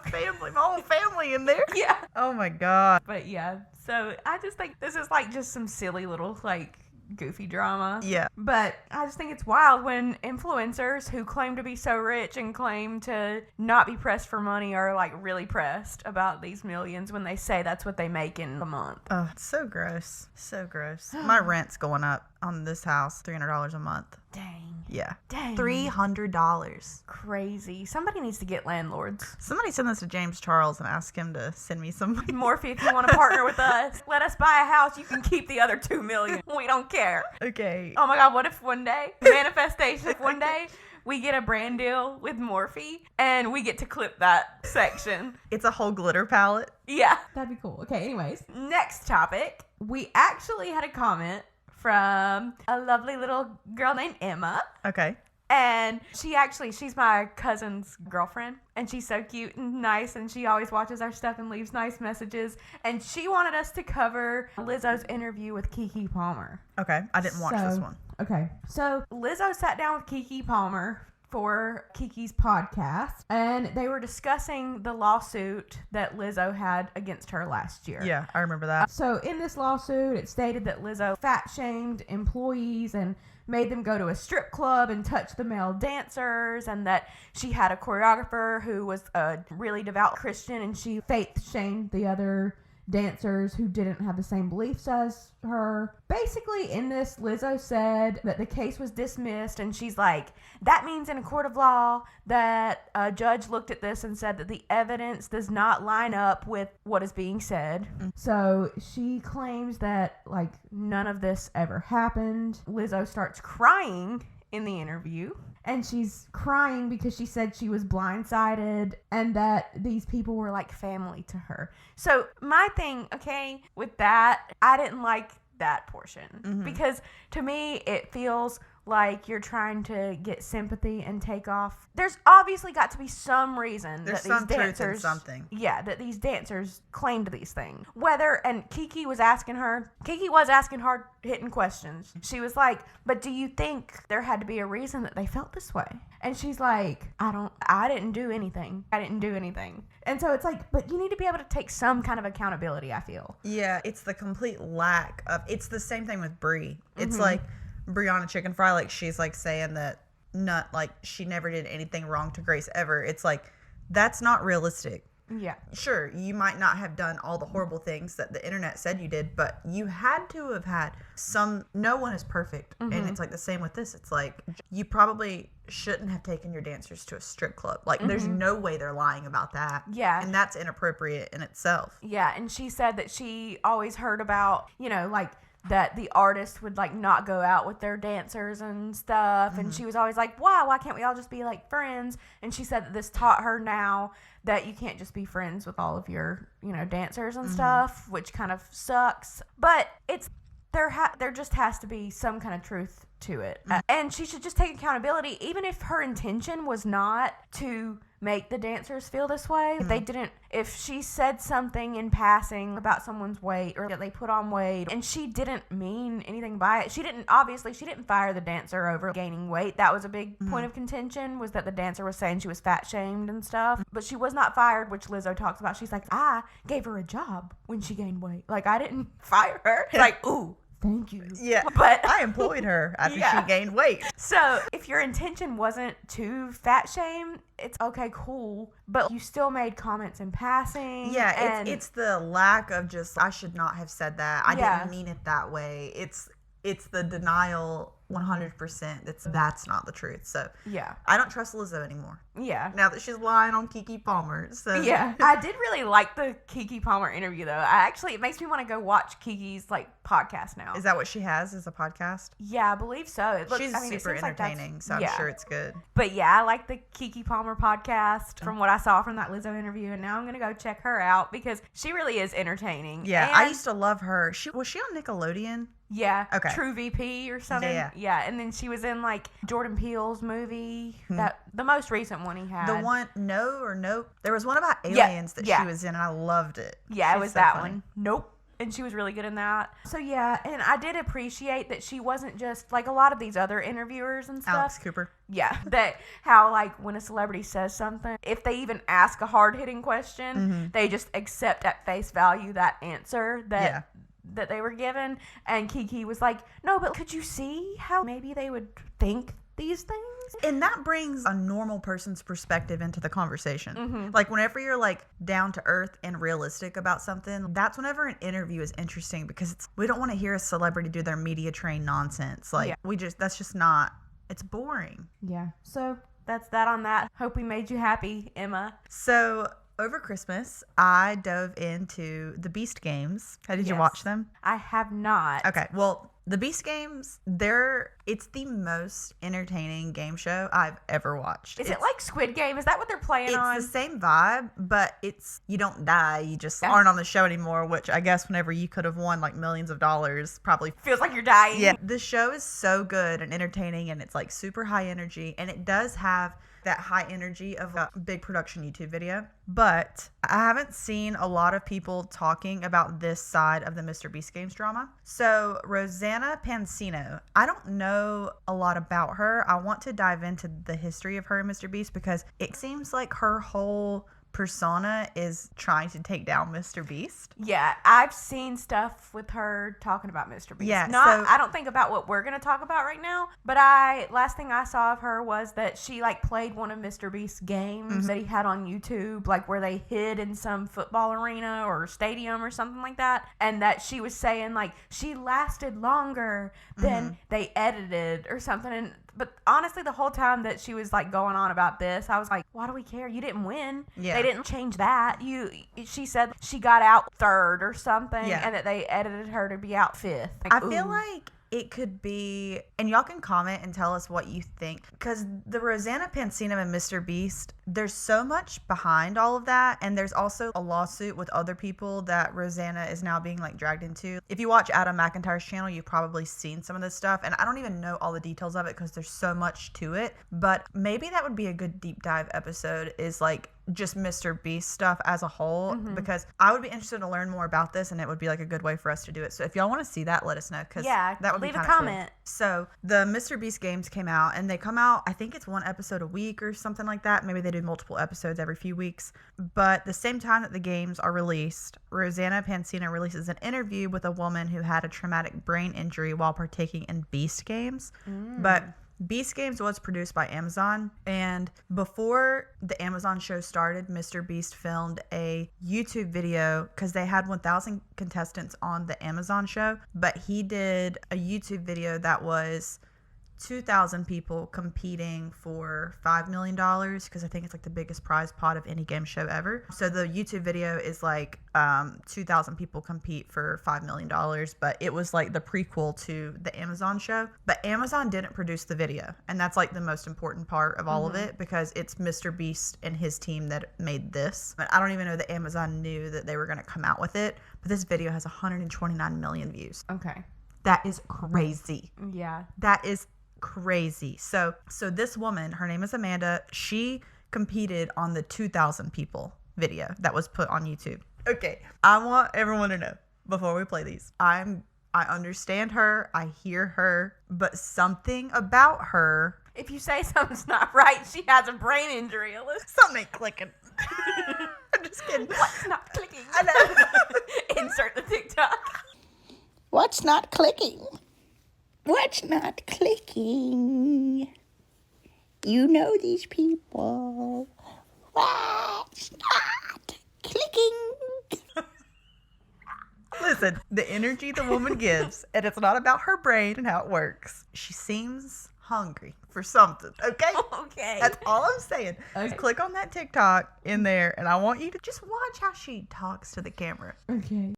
whole family in there. Yeah. Oh my God. But yeah, so I just think this is like just some silly little like goofy drama. Yeah. But I just think it's wild when influencers who claim to be so rich and claim to not be pressed for money are like really pressed about these millions when they say that's what they make in a month. Oh, it's so gross. So gross. My rent's going up on this house, $300 a month. Dang. Yeah. Dang. $300. Crazy. Somebody needs to get landlords. Somebody send this to James Charles and ask him to send me some. Morphe, if you want to partner with us, let us buy a house. You can keep the other $2 million. We don't care. Okay. Oh my God, what if one day, manifestation, if one day we get a brand deal with Morphe and we get to clip that section. It's a whole glitter palette. Yeah. That'd be cool. Okay, anyways. Next topic. We actually had a comment from a lovely little girl named Emma. Okay. And she's my cousin's girlfriend. And she's so cute and nice. And she always watches our stuff and leaves nice messages. And she wanted us to cover Lizzo's interview with Keke Palmer. Okay. I didn't watch this one. Okay. So Lizzo sat down with Keke Palmer for Keke's podcast, and they were discussing the lawsuit that Lizzo had against her last year. Yeah, I remember that. So in this lawsuit, it stated that Lizzo fat-shamed employees and made them go to a strip club and touch the male dancers, and that she had a choreographer who was a really devout Christian, and she faith-shamed the other dancers who didn't have the same beliefs as her. Basically, in this, Lizzo said that the case was dismissed, and she's like, that means in a court of law that a judge looked at this and said that the evidence does not line up with what is being said. So she claims that, like, none of this ever happened. Lizzo starts crying in the interview. And she's crying because she said she was blindsided and that these people were like family to her. So my thing, okay, with that, I didn't like that portion because to me it feels like you're trying to get sympathy and take off. There's obviously got to be some reason There's that some these truth dancers, in something. Yeah, that these dancers claimed these things. And Keke was asking her hard-hitting questions. She was like, but do you think there had to be a reason that they felt this way? And she's like, I didn't do anything. And so it's like, but you need to be able to take some kind of accountability, I feel. Yeah, it's the complete lack of, it's the same thing with Brie. It's like, Briana Chickenfry, like, she's like saying that she never did anything wrong to Grace ever. It's like, that's not realistic. Yeah. Sure, you might not have done all the horrible things that the internet said you did, but you had to have had no one is perfect. And it's like the same with this. It's like, you probably shouldn't have taken your dancers to a strip club. Like, there's no way they're lying about that. Yeah. And that's inappropriate in itself. Yeah, and she said that she always heard about, like, that the artists would like not go out with their dancers and stuff, and she was always like, why can't we all just be like friends? And she said that this taught her now that you can't just be friends with all of your dancers and stuff, which kind of sucks, but there just has to be some kind of truth to it. And she should just take accountability, even if her intention was not to make the dancers feel this way. If she said something in passing about someone's weight or that they put on weight and she didn't mean anything by it, she didn't fire the dancer over gaining weight. That was a big point of contention, was that the dancer was saying she was fat shamed and stuff, but she was not fired, which Lizzo talks about. She's like, I gave her a job when she gained weight. Like, I didn't fire her. Like, ooh, thank you. Yeah, but I employed her after she gained weight. So if your intention wasn't to fat shame, it's okay, cool, but you still made comments in passing. Yeah, it's the lack of just, I should not have said that. I didn't mean it that way. It's the denial 100%. That's not the truth. So yeah, I don't trust Lizzo anymore. Yeah. Now that she's lying on Keke Palmer. So yeah, I did really like the Keke Palmer interview though. It makes me want to go watch Keke's podcast now. Is that what she has, is a podcast? Yeah, I believe so. She's super entertaining, so I'm sure it's good. But yeah, I like the Keke Palmer podcast from what I saw from that Lizzo interview, and now I'm gonna go check her out because she really is entertaining. Yeah, I used to love her. Was she on Nickelodeon? Yeah. Okay. True VP or something. Yeah. And then she was in like Jordan Peele's movie, the most recent one he had. The one, Nope. There was one about aliens that she was in, and I loved it. Yeah, it was that one. Nope. And she was really good in that. So yeah, and I did appreciate that she wasn't just like a lot of these other interviewers and stuff. Alex Cooper. Yeah, that how like when a celebrity says something, if they even ask a hard-hitting question, they just accept at face value that answer that they were given. And Keke was like, no, but could you see how maybe they would think these things? And that brings a normal person's perspective into the conversation. Like, whenever you're like down to earth and realistic about something, that's whenever an interview is interesting, because we don't want to hear a celebrity do their media trained nonsense. Like, that's just not, it's boring. Yeah. So that's that on that. Hope we made you happy, Emma. So over Christmas, I dove into the Beast Games. Did you watch them? I have not. Okay. Well, the Beast Games, it's the most entertaining game show I've ever watched. Is it like Squid Game? Is that what they're playing on? It's the same vibe, but you don't die. You just aren't on the show anymore, which I guess whenever you could have won like millions of dollars, probably feels like you're dying. Yeah. The show is so good and entertaining, and it's like super high energy, and it does have that high energy of a big production YouTube video. But I haven't seen a lot of people talking about this side of the Mr. Beast Games drama. So Rosanna Pansino, I don't know know a lot about her, I want to dive into the history of her and Mr. Beast because it seems like her whole persona is trying to take down Mr. Beast. Yeah, I've seen stuff with her talking about Mr. Beast. Yeah, I don't think about what we're going to talk about right now, but last thing I saw of her was that she like played one of Mr. Beast's games that he had on YouTube, like where they hid in some football arena or stadium or something like that, and that she was saying like she lasted longer than they edited or something. But honestly, the whole time that she was like going on about this, I was like, why do we care? You didn't win. Yeah. They didn't change that. She said she got out 3rd or something, and that they edited her to be out 5th. Like, I feel like it could be, and y'all can comment and tell us what you think, because the Rosanna, Pansino, and Mr. Beast, there's so much behind all of that, and there's also a lawsuit with other people that Rosanna is now being like dragged into. If you watch Adam McIntyre's channel, you've probably seen some of this stuff, and I don't even know all the details of it because there's so much to it, but maybe that would be a good deep dive episode, is like just Mr. Beast stuff as a whole, because I would be interested to learn more about this, and it would be like a good way for us to do it. So if y'all want to see that, let us know, because that would leave be a kinda comment. cool. So the Mr. Beast games came out, and they come out, I think it's 1 episode a week or something like that. Maybe they do multiple episodes every few weeks. But the same time that the games are released, Rosanna Pansino releases an interview with a woman who had a traumatic brain injury while partaking in Beast games. But Beast Games was produced by Amazon, and before the Amazon show started, Mr. Beast filmed a YouTube video because they had 1,000 contestants on the Amazon show, but he did a YouTube video that was 2,000 people competing for $5 million, because I think it's like the biggest prize pot of any game show ever. So the YouTube video is like 2,000 people compete for $5 million, but it was like the prequel to the Amazon show. But Amazon didn't produce the video, and that's like the most important part of all of it, because it's Mr. Beast and his team that made this. But I don't even know that Amazon knew that they were going to come out with it, but this video has 129 million views. Okay. That is crazy. Yeah. That is crazy. So this woman, her name is Amanda, she competed on the 2,000 people video that was put on YouTube. Okay, I want everyone to know before we play these, I understand her, I hear her, but something about her, If you say something's not right, she has a brain injury, Alyssa. something ain't clicking. I'm just kidding. What's not clicking? I know. Insert the TikTok. What's not clicking? What's not clicking? You know these people. What's not clicking? Listen, the energy the woman gives, and it's not about her brain and how it works. She seems hungry for something, okay? Okay. That's all I'm saying. Okay. Click on that TikTok in there, and I want you to just watch how she talks to the camera. Okay.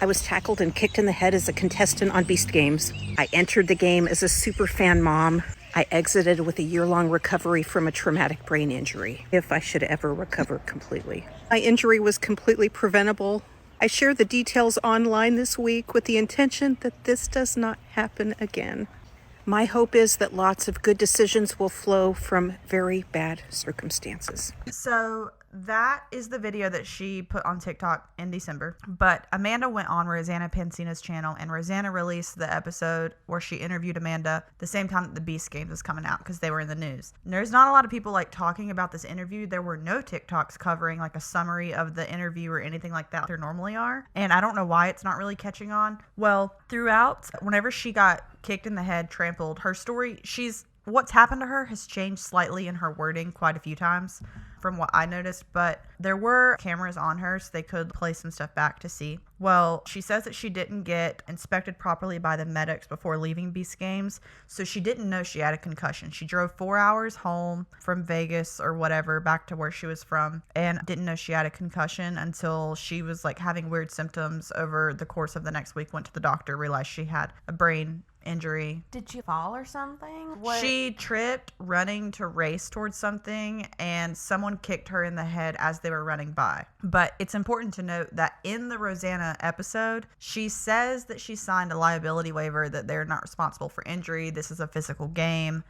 I was tackled and kicked in the head as a contestant on Beast Games. I entered the game as a super fan mom. I exited with a year-long recovery from a traumatic brain injury, if I should ever recover completely. My injury was completely preventable. I share the details online this week with the intention that this does not happen again. My hope is that lots of good decisions will flow from very bad circumstances. So that is the video that she put on TikTok in December. But Amanda went on Rosanna Pansino's channel, and Rosanna released the episode where she interviewed Amanda the same time that the Beast Games was coming out, because they were in the news. And there's not a lot of people like talking about this interview. There were no TikToks covering like a summary of the interview or anything like that there normally are. And I don't know why it's not really catching on. Well, throughout, whenever she got kicked in the head, trampled, her story, what's happened to her has changed slightly in her wording quite a few times from what I noticed, but there were cameras on her so they could play some stuff back to see. Well, she says that she didn't get inspected properly by the medics before leaving Beast Games, so she didn't know she had a concussion. She drove 4 hours home from Vegas or whatever back to where she was from and didn't know she had a concussion until she was like having weird symptoms over the course of the next week, went to the doctor, realized she had a brain injury. Did she fall or something? She tripped running to race towards something, and someone kicked her in the head as they were running by. But it's important to note that in the Rosanna episode, she says that she signed a liability waiver, that they're not responsible for injury. This is a physical game.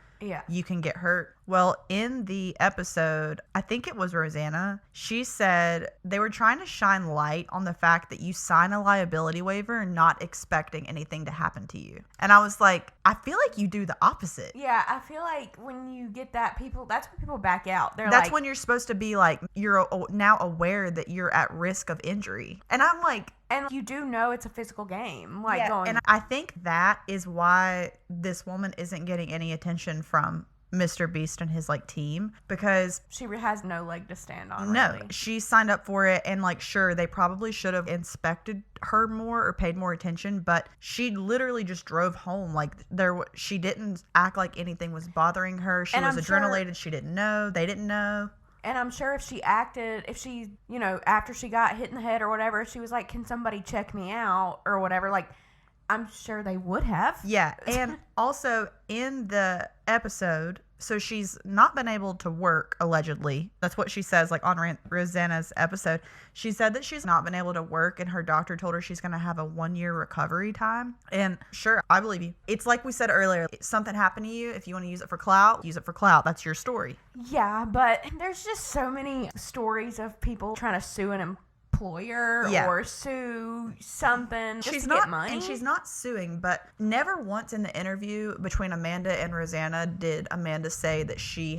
you can get hurt. Well, in the episode, I think it was Rosanna, she said they were trying to shine light on the fact that you sign a liability waiver not expecting anything to happen to you. And I was like, I feel like you do the opposite. Yeah, I feel like when you get that, that's when people back out. That's when you're supposed to be like, you're now aware that you're at risk of injury. And I'm like, and you do know it's a physical game. And I think that is why this woman isn't getting any attention from Mr. Beast and his team, because she has no leg to stand on. No, really. She signed up for it, and sure, they probably should have inspected her more or paid more attention, but she literally just drove home. She didn't act like anything was bothering her. She was adrenalated. She didn't know. They didn't know. And I'm sure if she, after she got hit in the head or whatever, she was like, can somebody check me out or whatever, I'm sure they would have. Yeah. And also in the episode, so she's not been able to work, allegedly. That's what she says, on Rosanna's episode. She said that she's not been able to work, and her doctor told her she's going to have a 1-year recovery time. And sure, I believe you. It's like we said earlier, something happened to you. If you want to use it for clout, use it for clout. That's your story. Yeah, but there's just so many stories of people trying to sue an employer or sue something just to get money. And she's not suing, but never once in the interview between Amanda and Rosanna did Amanda say that she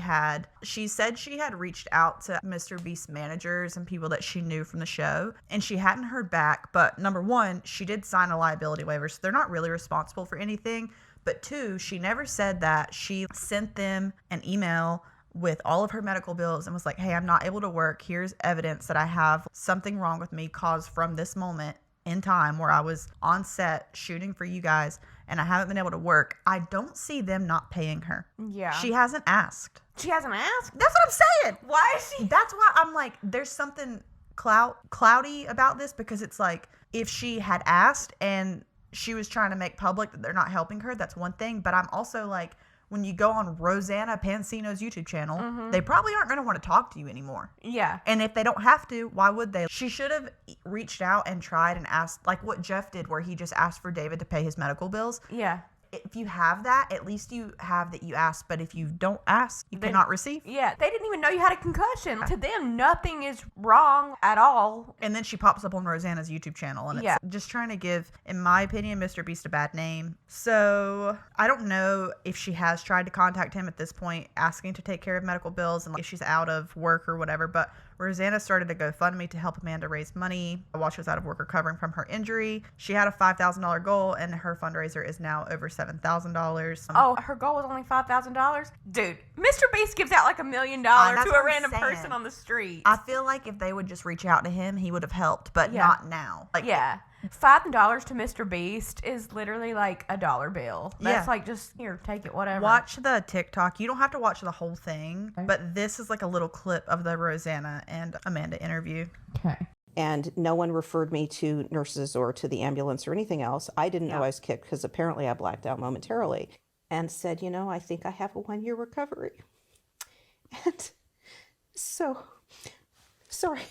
said she had reached out to Mr. Beast's managers and people that she knew from the show, and she hadn't heard back. But number one, she did sign a liability waiver, so they're not really responsible for anything. But two, she never said that she sent them an email with all of her medical bills and was like, hey, I'm not able to work. Here's evidence that I have something wrong with me caused from this moment in time where I was on set shooting for you guys and I haven't been able to work. I don't see them not paying her. Yeah. She hasn't asked. She hasn't asked? That's what I'm saying. Why is she? That's why I'm like, there's something cloudy about this, because it's like, if she had asked and she was trying to make public that they're not helping her, that's one thing. But I'm also like, when you go on Rosanna Pansino's YouTube channel, they probably aren't going to want to talk to you anymore. Yeah. And if they don't have to, why would they? She should have reached out and tried and asked, like what Jeff did, where he just asked for David to pay his medical bills. Yeah. If you have that, at least you have that you asked. But if you don't ask, you cannot receive. Yeah. They didn't even know you had a concussion. To them, nothing is wrong at all. And then she pops up on Rosanna's YouTube channel. And it's just trying to give, in my opinion, Mr. Beast a bad name. So I don't know if she has tried to contact him at this point, asking to take care of medical bills and if she's out of work or whatever. But Rosanna started a GoFundMe to help Amanda raise money while she was out of work recovering from her injury. She had a $5,000 goal, and her fundraiser is now over $7,000. Oh, her goal was only $5,000? Dude, Mr. Beast gives out $1 million to a random person on the street. I feel like if they would just reach out to him, he would have helped, but not now. $5 to Mr. Beast is literally like a dollar bill. That's like, just here, take it, whatever. Watch the TikTok. You don't have to watch the whole thing, but this is like a little clip of the Rosanna and Amanda interview. Okay. And no one referred me to nurses or to the ambulance or anything else. I didn't know I was kicked because apparently I blacked out momentarily, and said, I think I have a 1-year recovery. And so, sorry.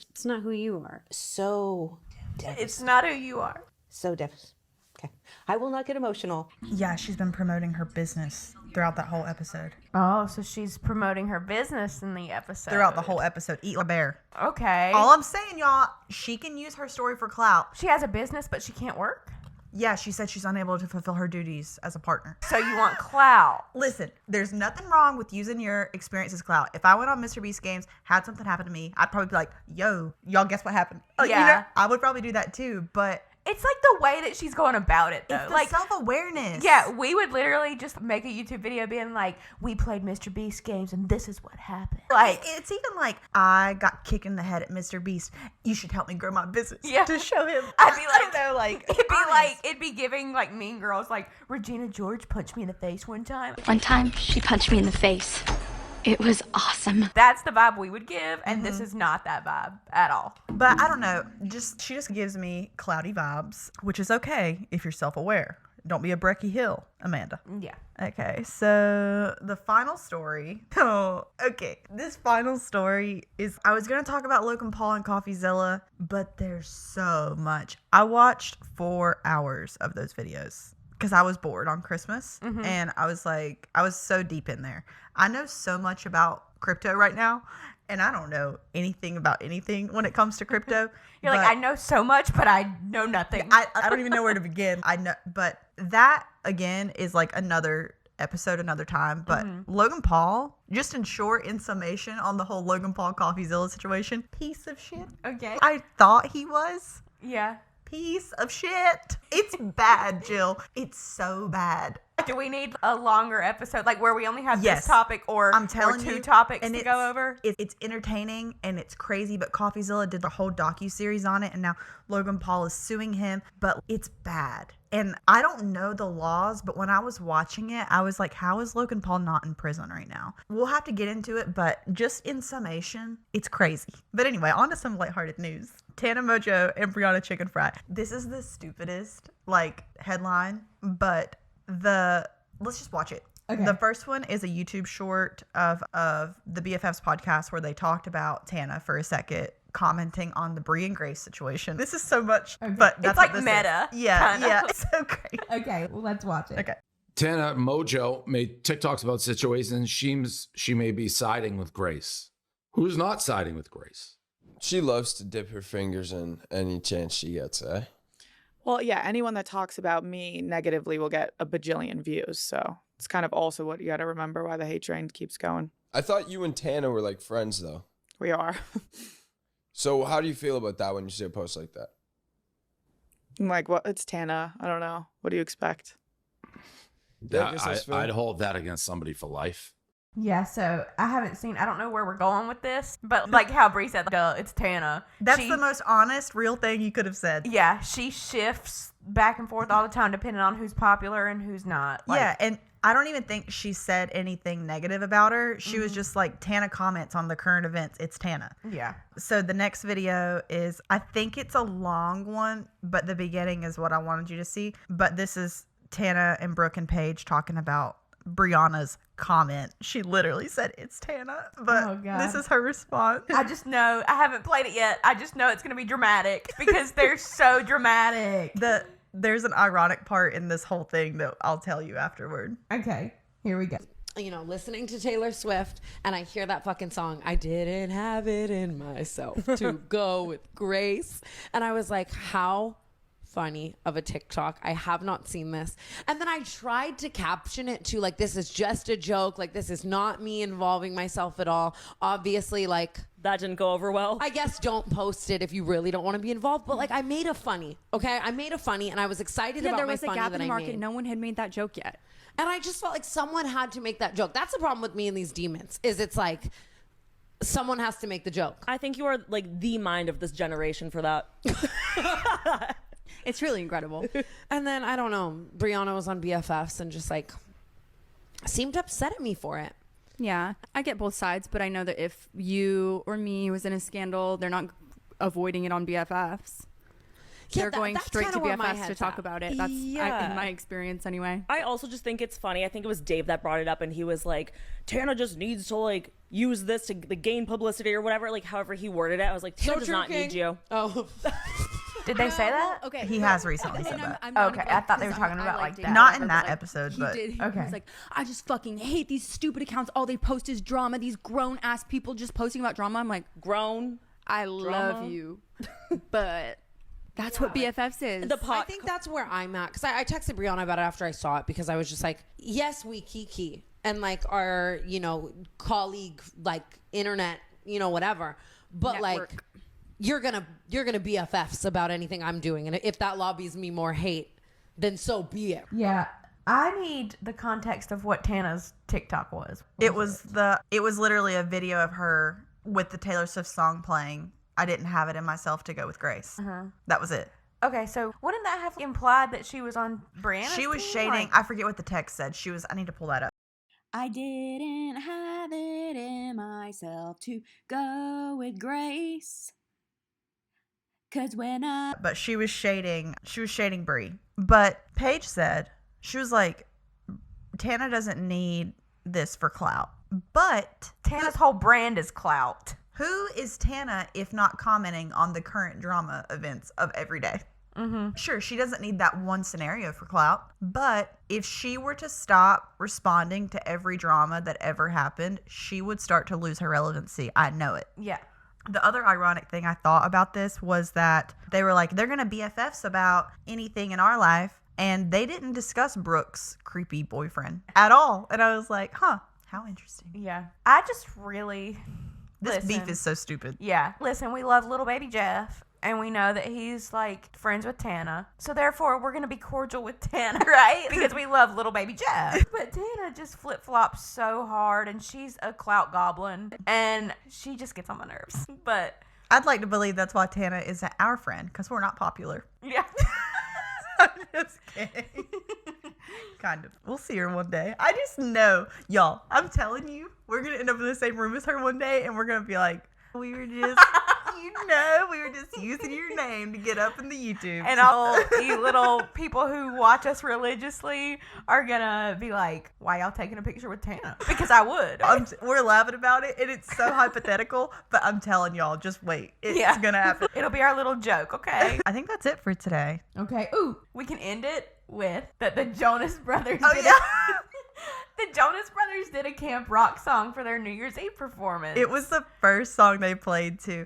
It's not who you are. So it's not who you are. So devastated. Okay. I will not get emotional. Yeah, she's been promoting her business throughout that whole episode. Oh, so she's promoting her business in the episode. Throughout the whole episode. Eat a bear. Okay. All I'm saying, y'all, she can use her story for clout. She has a business, but she can't work? Yeah, she said she's unable to fulfill her duties as a partner. So you want clout? Listen, there's nothing wrong with using your experience as clout. If I went on Mr. Beast Games, had something happen to me, I'd probably be like, yo, y'all guess what happened? I would probably do that too, but it's like the way that she's going about it, though. It's like self-awareness. Yeah, we would literally just make a YouTube video being like, we played Mr. Beast games and this is what happened. Like, it's even like, I got kicked in the head at Mr. Beast. You should help me grow my business to show him. I'd be like, I don't know, like, it'd be giving like Mean Girls, like Regina George punched me in the face one time. One time, she punched me in the face. It was awesome. That's the vibe we would give, and this is not that vibe at all. But I don't know. She just gives me cloudy vibes, which is okay if you're self-aware. Don't be a Brecky Hill, Amanda. Yeah. Okay, so the final story. This final story is, I was going to talk about Logan Paul and CoffeeZilla, but there's so much. I watched 4 hours of those videos. because I was bored on Christmas, and I was like, I was so deep in there. I know so much about crypto right now, and I don't know anything about anything when it comes to crypto. You're like, I know so much, but I know nothing. I don't even know where to begin. I know, but that again is like another episode, another time. But Logan Paul, just in short, in summation on the whole Logan Paul CoffeeZilla situation, piece of shit. Okay. I thought he was. Yeah. Piece of shit. It's bad, Jill. It's so bad. Do we need a longer episode, like where we only have Yes. this topic or, I'm telling or two you, topics and to go over? It's entertaining and it's crazy, but CoffeeZilla did the whole docuseries on it, and now Logan Paul is suing him, but it's bad. And I don't know the laws, but when I was watching it, I was like, how is Logan Paul not in prison right now? We'll have to get into it, but just in summation, it's crazy. But anyway, on to some lighthearted news. Tana Mongeau and Briana Chickenfry. This is the stupidest, headline, but let's just watch it. Okay. The first one is a YouTube short of the BFFs podcast where they talked about Tana for a second, commenting on the Brie and Grace situation. This is so much, but that's it's like what this meta. Is. Yeah, kinda. yeah, it's so great. Okay, well, let's watch it. Okay. Tana Mongeau made TikToks about situations she may be siding with Grace. Who's not siding with Grace? She loves to dip her fingers in any chance she gets, eh? Well, yeah, anyone that talks about me negatively will get a bajillion views. So it's kind of also what you got to remember why the hate train keeps going. I thought you and Tana were like friends, though. We are. So how do you feel about that when you see a post like that? I'm like, what? It's Tana. I don't know. What do you expect? I'd hold that against somebody for life. Yeah, so I don't know where we're going with this, but like how Bree said, it's Tana. That's the most honest, real thing you could have said. Yeah, she shifts back and forth all the time depending on who's popular and who's not. Yeah, and I don't even think she said anything negative about her. She was just like, Tana comments on the current events. It's Tana. Yeah. So the next video is, I think it's a long one, but the beginning is what I wanted you to see. But this is Tana and Brooke and Paige talking about Brianna's comment. She literally said, it's Tana, but this is her response. I just know, I haven't played it yet. I just know it's going to be dramatic because they're so dramatic. There's an ironic part in this whole thing that I'll tell you afterward. Okay, here we go. You know, listening to Taylor Swift and I hear that fucking song, I didn't have it in myself to go with Grace. And I was like, how funny of a TikTok. I have not seen this. And then I tried to caption it to like, this is just a joke. Like, this is not me involving myself at all. Obviously, like, that didn't go over well. I guess don't post it if you really don't want to be involved. But like, I made a funny, okay? I made a funny and I was excited about my funny that I made. There was a gap in the market. No one had made that joke yet. And I just felt like someone had to make that joke. That's the problem with me and these demons, is it's like, someone has to make the joke. I think you are like the mind of this generation for that. It's really incredible. And then, I don't know, Brianna was on BFFs and just like seemed upset at me for it. Yeah, I get both sides, but I know that if you or me was in a scandal, they're not avoiding it on BFFs. Yeah, they're going straight to BFFs to talk at. about it. That's in my experience anyway. I also just think it's funny. I think it was Dave that brought it up, and he was like, Tana just needs to like use this to gain publicity or whatever, like however he worded it. I was like, Tana does not need you. Oh. Did they say that? Okay. He has recently said that. Okay, I thought they were talking about like that. Not in that episode, but he was like, I just fucking hate these stupid accounts. All they post is drama. These grown ass people just posting about drama. I'm like, grown. I love you, but that's what BFFs is. I think that's where I'm at, because I texted Brianna about it after I saw it, because I was just like, yes, we Keke and like our, you know, colleague, like internet, you know, whatever, but Network. like you're gonna BFFs about anything I'm doing, and if that lobbies me more hate, then so be it. Yeah, I need the context of what Tana's TikTok was. It was literally a video of her with the Taylor Swift song playing. I didn't have it in myself to go with Grace. That was it. Okay, so wouldn't that have implied that she was on Brianna's She was team? shading. I forget what the text said. I need to pull that up. I didn't have it in myself to go with Grace. But she was shading Brie. But Paige said, she was like, Tana doesn't need this for clout. But Tana's whole brand is clout. Who is Tana if not commenting on the current drama events of every day? Sure, she doesn't need that one scenario for clout, but if she were to stop responding to every drama that ever happened, she would start to lose her relevancy. I know it. Yeah. The other ironic thing I thought about this was that they were like, they're going to BFFs about anything in our life. And they didn't discuss Brooke's creepy boyfriend at all. And I was like, huh, how interesting. Yeah. I just really... This beef is so stupid. Yeah. Listen, we love little baby Jeff. And we know that he's like friends with Tana. So therefore, we're going to be cordial with Tana, right? Because we love little baby Jeff. But Tana just flip-flops so hard. And she's a clout goblin. And she just gets on my nerves. But I'd like to believe that's why Tana isn't our friend. Because we're not popular. Yeah. I'm just kidding. Kind of. We'll see her one day. I just know. Y'all, I'm telling you, we're going to end up in the same room as her one day. And we're going to be like, we were just... we were just using your name to get up in the YouTube. And all you little people who watch us religiously are gonna be like, why y'all taking a picture with Tana? Because I would. We're laughing about it, and it's so hypothetical, but I'm telling y'all, just wait. It's gonna happen. It'll be our little joke, okay? I think that's it for today. Okay. Ooh, we can end it with that the Jonas Brothers The Jonas Brothers did a Camp Rock song for their New Year's Eve performance. It was the first song they played, too.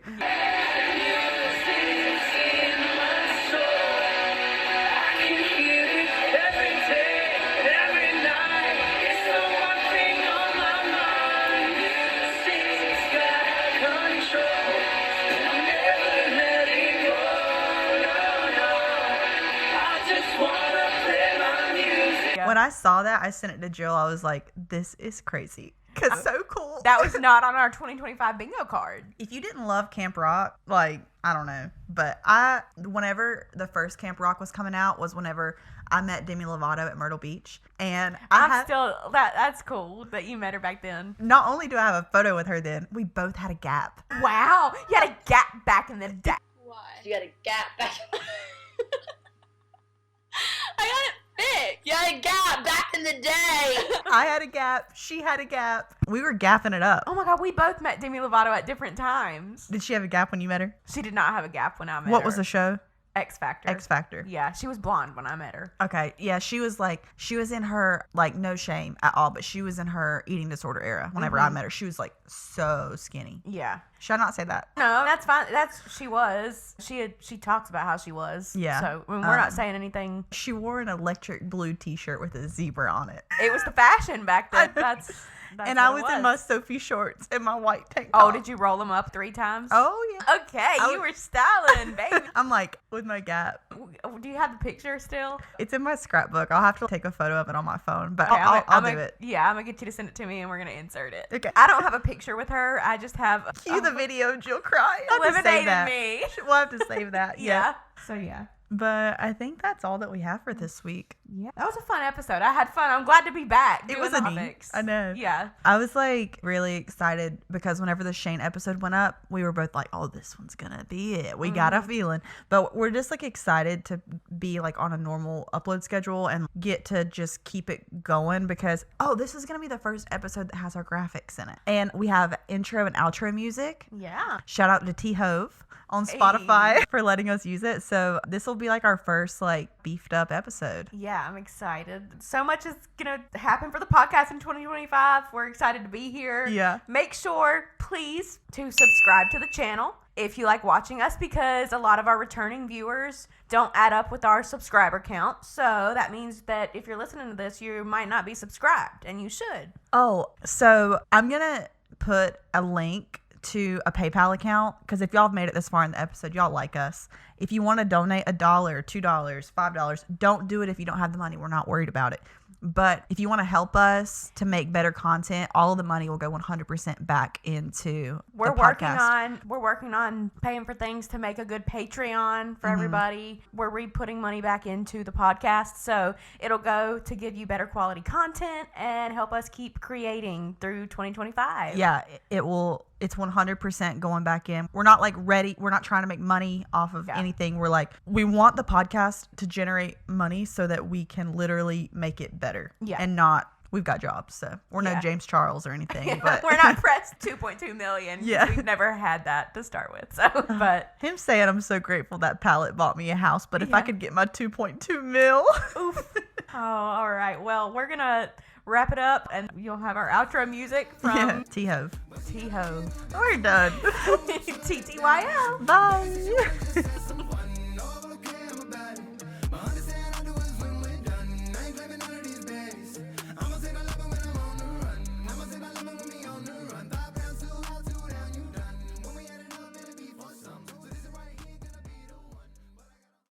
When I saw that, I sent it to Jill. I was like, this is crazy. Because so cool. That was not on our 2025 bingo card. If you didn't love Camp Rock, like, I don't know. But whenever the first Camp Rock was coming out was whenever I met Demi Lovato at Myrtle Beach. And that's cool that you met her back then. Not only do I have a photo with her then, we both had a gap. Wow. You had a gap back in the day. Why? You had a gap back. I got it fixed. You had a gap back in the day. I had a gap. She had a gap. We were gapping it up. Oh my God, we both met Demi Lovato at different times. Did she have a gap when you met her? She did not have a gap when I met her. What was the show? X Factor. X Factor. Yeah, she was blonde when I met her. Okay, yeah, she was in her, like, no shame at all, but she was in her eating disorder era whenever I met her. She was, like, so skinny. Yeah. Should I not say that? No, that's fine. She talks about how she was. Yeah. So we're not saying anything. She wore an electric blue t-shirt with a zebra on it. It was the fashion back then. That's and I was in my Sophie shorts and my white tank top. Oh, did you roll them up 3 times? Oh, yeah. Okay, you were styling, baby. I'm like, with my gap. Do you have the picture still? It's in my scrapbook. I'll have to take a photo of it on my phone, but okay, I'll do it. Yeah, I'm going to get you to send it to me and we're going to insert it. Okay. I don't have a picture with her. I just have... Cue the video of Jill crying. Eliminated me. We'll have to save that. Yeah. So, yeah. But I think that's all that we have for this week. Yeah. That was a fun episode. I had fun. I'm glad to be back. It was a neat. I know. Yeah. I was like really excited because whenever the Shane episode went up, we were both like, oh, this one's going to be it. We got a feeling. But we're just like excited to be like on a normal upload schedule and get to just keep it going because, this is going to be the first episode that has our graphics in it. And we have intro and outro music. Yeah. Shout out to T-Hove on Spotify for letting us use it. So this will be like our first like beefed up episode. Yeah, I'm excited. So much is gonna happen for the podcast in 2025. We're excited to be here. Yeah. Make sure, please, to subscribe to the channel if you like watching us because a lot of our returning viewers don't add up with our subscriber count. So that means that if you're listening to this, you might not be subscribed and you should. Oh, so I'm gonna put a link to a PayPal account because if y'all have made it this far in the episode, y'all like us. If you want to donate $1, $2, $5, don't do it if you don't have the money. We're not worried about it. But if you want to help us to make better content, all of the money will go 100% back into the podcast. We're working on paying for things to make a good Patreon for everybody. We're re-putting money back into the podcast. So it'll go to give you better quality content and help us keep creating through 2025. Yeah, it will. It's 100% going back in. We're not like ready. We're not trying to make money off of anything. We're like, we want the podcast to generate money so that we can literally make it better and not we've got jobs, so we're no Yeah. James Charles or anything. But we're not pressed 2.2 million. Yeah. We've never had that to start with. So, but him saying I'm so grateful that Palette bought me a house, but if I could get my 2.2 mil. Oof. Oh, all right. Well, we're going to wrap it up, and you'll have our outro music from T-Hove. T-Hove. We're done. TTYL. Bye.